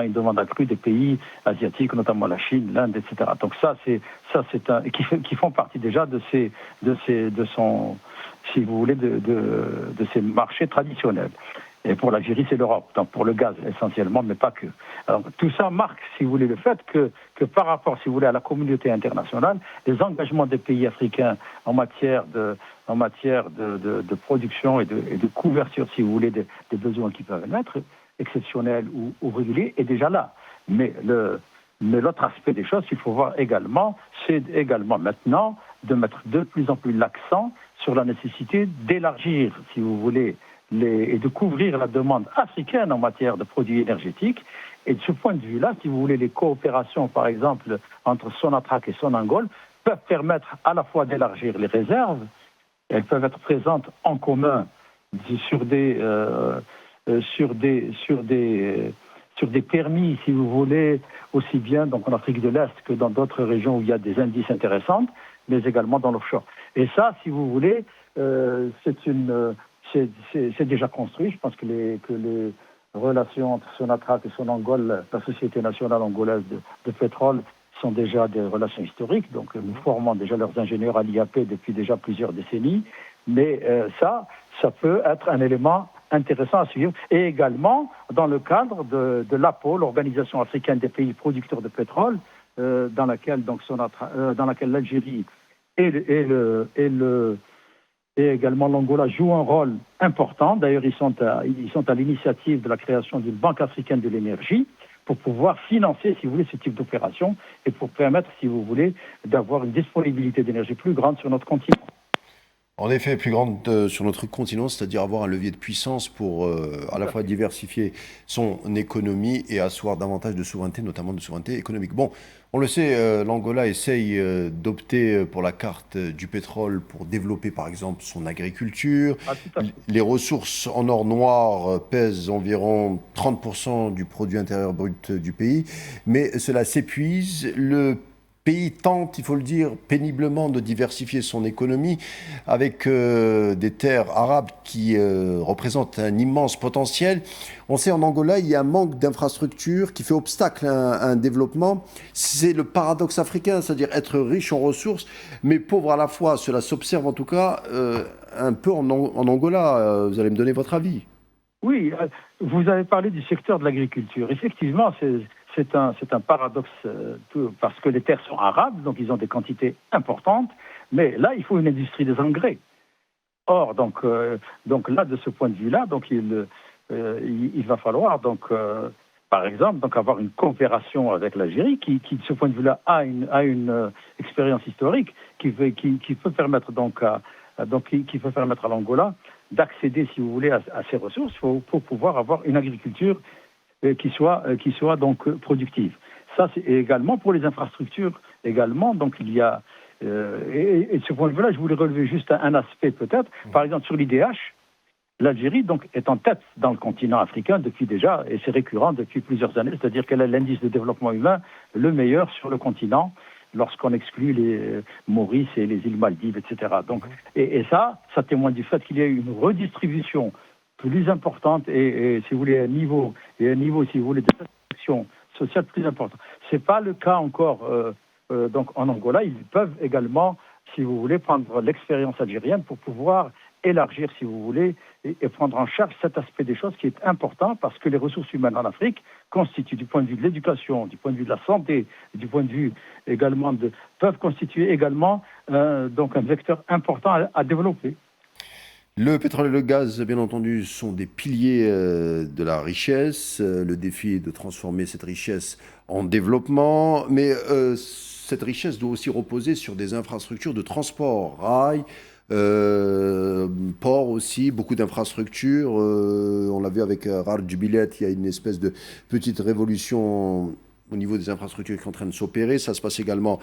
une demande accrue des pays asiatiques, notamment la Chine, l'Inde, etc. Donc qui font partie déjà de si vous voulez, de ces marchés traditionnels. Et pour l'Algérie, c'est l'Europe, donc pour le gaz essentiellement, mais pas que. Alors, tout ça marque, si vous voulez, le fait que par rapport, si vous voulez, à la communauté internationale, les engagements des pays africains en matière de production et de couverture, si vous voulez, des besoins qui peuvent être exceptionnels ou réguliers, est déjà là. Mais l'autre aspect des choses qu'il faut voir également, c'est également maintenant de mettre de plus en plus l'accent sur la nécessité d'élargir, si vous voulez, et de couvrir la demande africaine en matière de produits énergétiques. Et de ce point de vue-là, si vous voulez, les coopérations, par exemple, entre Sonatrach et Sonangol, peuvent permettre à la fois d'élargir les réserves, elles peuvent être présentes en commun sur des permis, si vous voulez, aussi bien donc en Afrique de l'Est que dans d'autres régions où il y a des indices intéressants, mais également dans l'offshore. Et ça, si vous voulez, c'est déjà construit. Je pense que les relations entre Sonatrach et Sonangol, la Société nationale angolaise de pétrole, sont déjà des relations historiques. Donc nous formons déjà leurs ingénieurs à l'IAP depuis déjà plusieurs décennies. Mais ça peut être un élément intéressant à suivre. Et également, dans le cadre de l'APO, l'Organisation africaine des pays producteurs de pétrole, dans laquelle l'Algérie et également l'Angola jouent un rôle important. D'ailleurs, ils sont à l'initiative de la création d'une banque africaine de l'énergie pour pouvoir financer, si vous voulez, ce type d'opération et pour permettre, si vous voulez, d'avoir une disponibilité d'énergie plus grande sur notre continent. En effet, plus grande sur notre continent, c'est-à-dire avoir un levier de puissance pour à la fois diversifier son économie et asseoir davantage de souveraineté, notamment de souveraineté économique. Bon, on le sait, l'Angola essaye d'opter pour la carte du pétrole pour développer par exemple son agriculture. Les ressources en or noir pèsent environ 30% du produit intérieur brut du pays, mais cela s'épuise. Le pays tente, il faut le dire, péniblement de diversifier son économie avec des terres arabes qui représentent un immense potentiel. On sait en Angola, il y a un manque d'infrastructures qui fait obstacle à un développement. C'est le paradoxe africain, c'est-à-dire être riche en ressources, mais pauvre à la fois. Cela s'observe en tout cas un peu en Angola. Vous allez me donner votre avis. Oui, vous avez parlé du secteur de l'agriculture. Effectivement, c'est un paradoxe parce que les terres sont arables, donc ils ont des quantités importantes, mais là, il faut une industrie des engrais. Or, donc là, de ce point de vue-là, donc il va falloir par exemple, avoir une coopération avec l'Algérie qui, de ce point de vue-là, a une expérience historique qui peut permettre qui peut permettre à l'Angola d'accéder, si vous voulez, à ces ressources pour pouvoir avoir une agriculture qui soit donc productive. Ça, c'est également pour les infrastructures. Également, donc il y a et de ce point de vue-là, je voulais relever juste un aspect peut-être. Par exemple, sur l'IDH, l'Algérie donc est en tête dans le continent africain depuis déjà, et c'est récurrent depuis plusieurs années. C'est-à-dire qu'elle a l'indice de développement humain le meilleur sur le continent, lorsqu'on exclut les Maurice et les îles Maldives, etc. Donc, et ça témoigne du fait qu'il y a eu une redistribution plus importante et si vous voulez, un niveau, si vous voulez, de protection sociale plus important. C'est pas le cas encore donc en Angola. Ils peuvent également, si vous voulez, prendre l'expérience algérienne pour pouvoir élargir, si vous voulez, et prendre en charge cet aspect des choses qui est important parce que les ressources humaines en Afrique constituent, du point de vue de l'éducation, du point de vue de la santé, du point de vue également peuvent constituer également donc un vecteur important à développer. Le pétrole et le gaz, bien entendu, sont des piliers de la richesse. Le défi est de transformer cette richesse en développement, mais cette richesse doit aussi reposer sur des infrastructures de transport, rail, port aussi, beaucoup d'infrastructures. On l'a vu avec Rar Jubilet, il y a une espèce de petite révolution au niveau des infrastructures qui est en train de s'opérer. Ça se passe également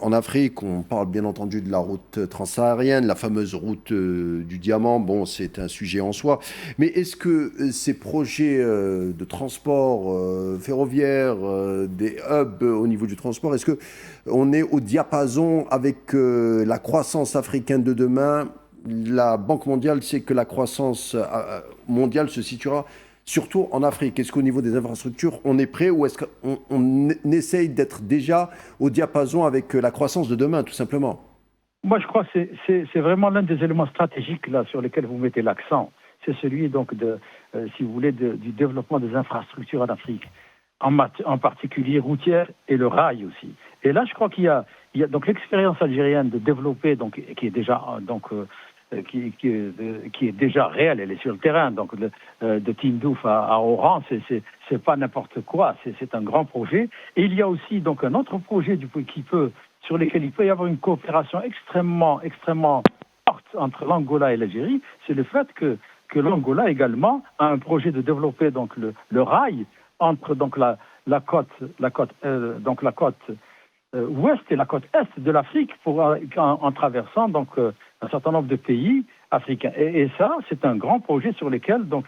en Afrique. On parle bien entendu de la route transsaharienne, la fameuse route du diamant. Bon, c'est un sujet en soi. Mais est-ce que ces projets de transport ferroviaire, des hubs au niveau du transport, est-ce qu'on est au diapason avec la croissance africaine de demain? La Banque mondiale sait que la croissance mondiale se situera surtout en Afrique. Est-ce qu'au niveau des infrastructures, on est prêt ou est-ce qu'on essaye d'être déjà au diapason avec la croissance de demain, tout simplement? Moi, je crois que c'est vraiment l'un des éléments stratégiques là, sur lesquels vous mettez l'accent. C'est celui, donc, si vous voulez, du développement des infrastructures en Afrique, en particulier routières et le rail aussi. Et là, je crois qu'il y a donc l'expérience algérienne de développer, donc, qui est déjà... qui est déjà réelle, elle est sur le terrain. Donc, de Tindouf à Oran, c'est pas n'importe quoi, c'est un grand projet. Et il y a aussi donc un autre projet sur lequel il peut y avoir une coopération extrêmement forte entre l'Angola et l'Algérie. C'est le fait que l'Angola également a un projet de développer donc le rail entre donc la côte ouest et la côte est de l'Afrique en traversant donc un certain nombre de pays africains. Et ça, c'est un grand projet sur lequel, donc,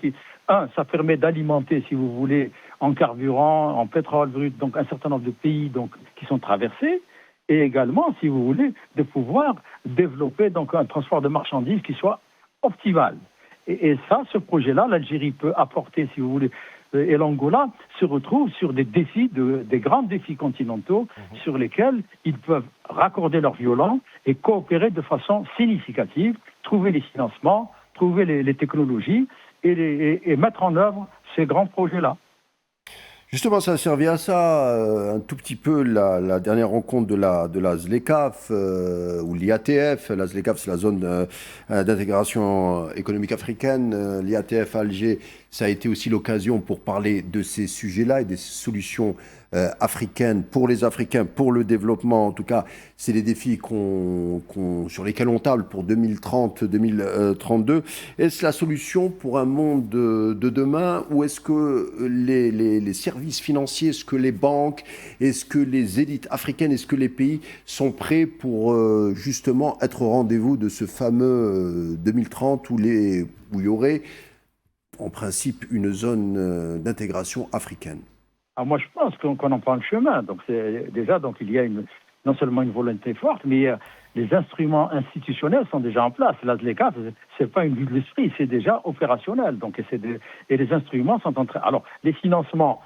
ça permet d'alimenter, si vous voulez, en carburant, en pétrole brut, donc un certain nombre de pays donc, qui sont traversés, et également, si vous voulez, de pouvoir développer donc un transport de marchandises qui soit optimal. Et ça, ce projet-là, l'Algérie peut apporter, si vous voulez, et l'Angola se retrouve sur des grands défis continentaux sur lesquels ils peuvent raccorder leurs violons et coopérer de façon significative, trouver les financements, trouver les technologies et mettre en œuvre ces grands projets-là. Justement, ça a servi à ça un tout petit peu la dernière rencontre de la ZLECAf ou l'IATF. La ZLECAF, c'est la zone d'intégration économique africaine. L'IATF à Alger, ça a été aussi l'occasion pour parler de ces sujets-là et des solutions africaine pour les Africains, pour le développement. En tout cas, c'est les défis sur lesquels on table pour 2030-2032. Est-ce la solution pour un monde de demain, ou est-ce que les services financiers, est-ce que les banques, est-ce que les élites africaines, est-ce que les pays sont prêts pour justement être au rendez-vous de ce fameux 2030 où il y aurait en principe une zone d'intégration africaine? Alors moi, je pense qu'on en prend le chemin. Donc, il y a non seulement une volonté forte, mais les instruments institutionnels sont déjà en place. La ZLECAf, ce n'est pas une vue de l'esprit, c'est déjà opérationnel. Donc, et les instruments sont en train... Alors, les financements,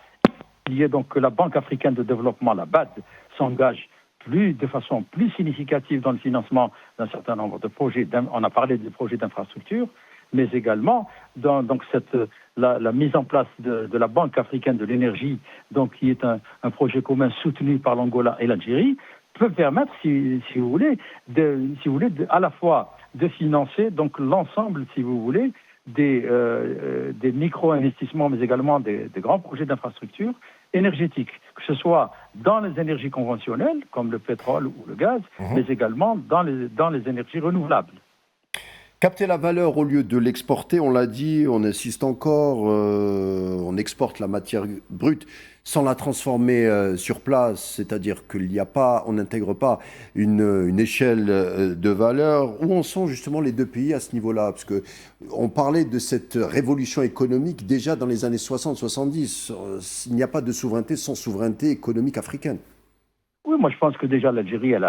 il y a donc que la Banque africaine de développement, la BAD, s'engage de façon plus significative dans le financement d'un certain nombre de projets. On a parlé des projets d'infrastructure, mais également dans la mise en place de la Banque africaine de l'énergie, donc qui est un projet commun soutenu par l'Angola et l'Algérie, peut permettre, si vous voulez, à la fois de financer donc l'ensemble, si vous voulez, des micro-investissements, mais également des grands projets d'infrastructure énergétiques, que ce soit dans les énergies conventionnelles, comme le pétrole ou le gaz, mais également dans les énergies renouvelables. Capter la valeur au lieu de l'exporter, on l'a dit, on insiste encore, on exporte la matière brute sans la transformer sur place, c'est-à-dire on n'intègre pas une échelle de valeur. Où en sont justement les deux pays à ce niveau-là? Parce qu'on parlait de cette révolution économique déjà dans les années 60-70. Il n'y a pas de souveraineté sans souveraineté économique africaine. Oui, moi je pense que déjà l'Algérie, elle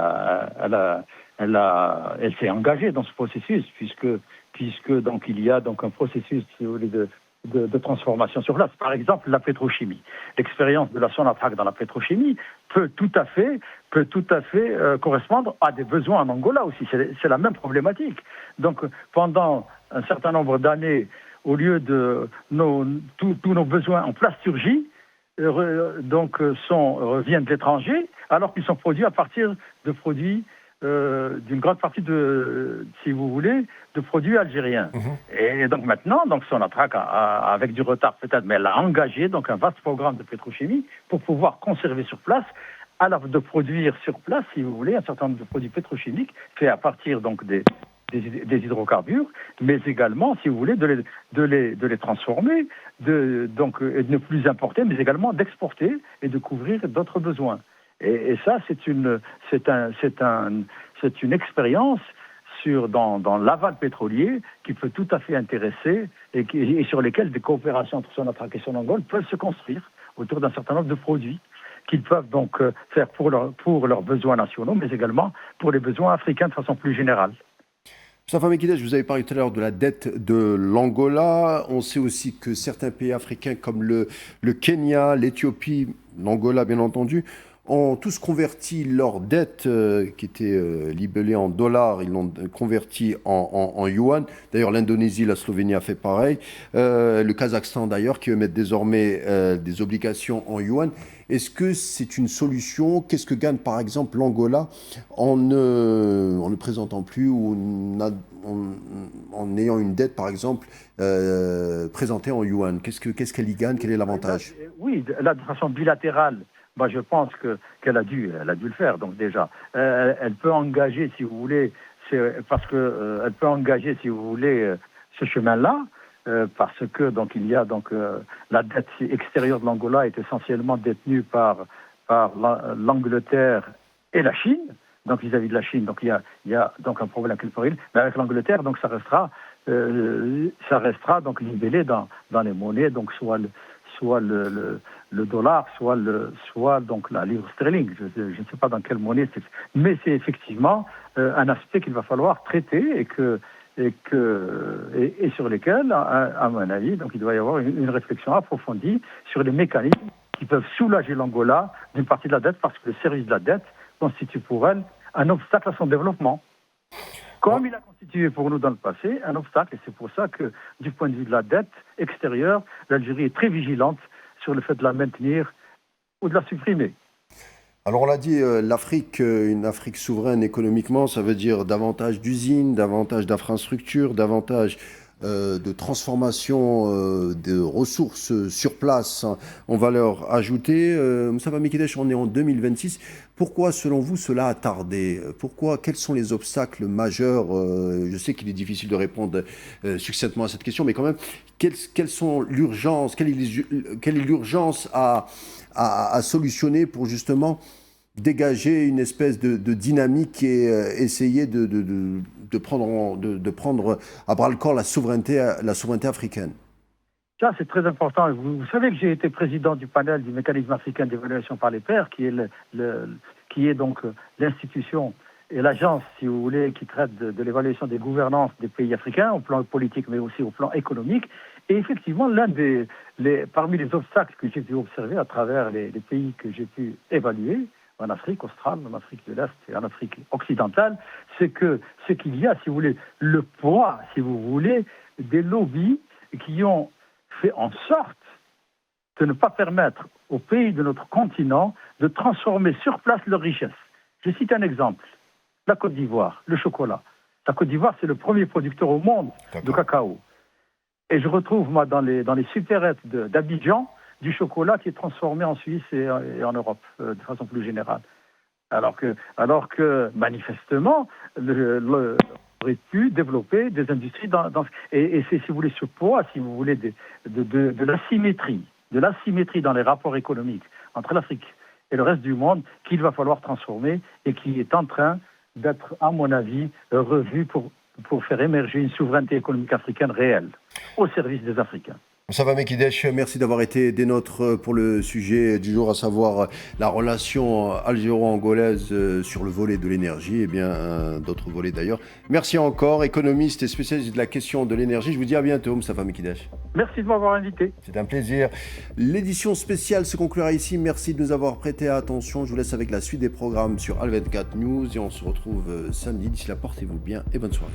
s'est engagée dans ce processus, puisque donc il y a donc un processus, si vous voulez, de transformation sur place. Par exemple, la pétrochimie. L'expérience de la Sonatrach dans la pétrochimie peut tout à fait correspondre à des besoins en Angola aussi. C'est la même problématique. Donc, pendant un certain nombre d'années, au lieu de tous nos besoins en plasturgie, viennent de l'étranger, alors qu'ils sont produits à partir de produits d'une grande partie si vous voulez, de produits algériens. Et donc maintenant, Sonatrach avec du retard peut-être, mais elle a engagé donc un vaste programme de pétrochimie pour pouvoir conserver sur place, alors de produire sur place, si vous voulez, un certain nombre de produits pétrochimiques faits à partir donc des hydrocarbures, mais également, si vous voulez, de les transformer, et de ne plus importer, mais également d'exporter et de couvrir d'autres besoins. Et ça, c'est une expérience dans l'aval pétrolier qui peut tout à fait intéresser et sur lesquels des coopérations entre Sonatrach et Sonangol peuvent se construire autour d'un certain nombre de produits qu'ils peuvent donc faire pour leurs besoins nationaux, mais également pour les besoins africains de façon plus générale. Moustapha Mekidesh, vous avez parlé tout à l'heure de la dette de l'Angola. On sait aussi que certains pays africains comme le Kenya, l'Éthiopie, l'Angola bien entendu, ont tous converti leur dette qui était libellée en dollars, ils l'ont converti en yuan. D'ailleurs, l'Indonésie, la Slovénie a fait pareil. Le Kazakhstan d'ailleurs, qui émettent désormais des obligations en yuan. Est-ce que c'est une solution? Qu'est-ce que gagne par exemple l'Angola en ne présentant plus ou en ayant une dette par exemple présentée en yuan? Qu'est-ce qu'elle y gagne? Quel est l'avantage? Oui, là, de façon bilatérale. Moi, je pense qu'elle a dû le faire. Donc déjà, elle peut engager, si vous voulez, elle peut engager, si vous voulez, ce chemin-là, parce que donc il y a la dette extérieure de l'Angola est essentiellement détenue par l'Angleterre et la Chine. Donc vis-à-vis de la Chine, donc il y a donc un problème culturel. Mais avec l'Angleterre, donc ça restera donc libellé dans les monnaies, donc soit le dollar, soit donc la livre sterling. Je ne sais pas dans quelle monnaie c'est. Mais c'est effectivement un aspect qu'il va falloir traiter et sur lesquels, à mon avis, donc il doit y avoir une réflexion approfondie sur les mécanismes qui peuvent soulager l'Angola d'une partie de la dette, parce que le service de la dette constitue pour elle un obstacle à son développement. Comme il a constitué pour nous dans le passé un obstacle, et c'est pour ça que, du point de vue de la dette extérieure, l'Algérie est très vigilante sur le fait de la maintenir ou de la supprimer. Alors on l'a dit, l'Afrique, une Afrique souveraine économiquement, ça veut dire davantage d'usines, davantage d'infrastructures, davantage de transformation de ressources sur place en valeur ajoutée. Moustapha Mekidesh, on est en 2026. Pourquoi, selon vous, cela a tardé? Quels sont les obstacles majeurs? Je sais qu'il est difficile de répondre succinctement à cette question, mais quand même, quelles sont l'urgence? Quelle est l'urgence à solutionner pour justement dégager une espèce de dynamique et essayer de prendre à bras-le-corps la souveraineté africaine? Ça, c'est très important. Vous savez que j'ai été président du panel du mécanisme africain d'évaluation par les pairs, qui est donc l'institution et l'agence, si vous voulez, qui traite de l'évaluation des gouvernances des pays africains, au plan politique, mais aussi au plan économique. Et effectivement, parmi les obstacles que j'ai pu observer à travers les pays que j'ai pu évaluer, en Afrique australe, en Afrique de l'Est et en Afrique occidentale, c'est qu'il y a, si vous voulez, le poids, si vous voulez, des lobbies qui ont fait en sorte de ne pas permettre aux pays de notre continent de transformer sur place leurs richesses. Je cite un exemple, la Côte d'Ivoire, le chocolat. La Côte d'Ivoire, c'est le premier producteur au monde de cacao. Et je retrouve, moi, dans les supérettes d'Abidjan, du chocolat qui est transformé en Suisse et en Europe, de façon plus générale. Alors que manifestement, on aurait pu développer des industries et c'est, si vous voulez, ce poids, si vous voulez, de l'asymétrie dans les rapports économiques entre l'Afrique et le reste du monde qu'il va falloir transformer et qui est en train d'être, à mon avis, revu pour faire émerger une souveraineté économique africaine réelle, au service des Africains. Moustapha Mekidesh, merci d'avoir été des nôtres pour le sujet du jour, à savoir la relation algéro-angolaise sur le volet de l'énergie, et bien d'autres volets d'ailleurs. Merci encore, économiste et spécialiste de la question de l'énergie. Je vous dis à bientôt, Moustapha Mekidesh. Merci de m'avoir invité. C'est un plaisir. L'édition spéciale se conclura ici. Merci de nous avoir prêté attention. Je vous laisse avec la suite des programmes sur Al 24 News et on se retrouve samedi. D'ici là, portez-vous bien et bonne soirée.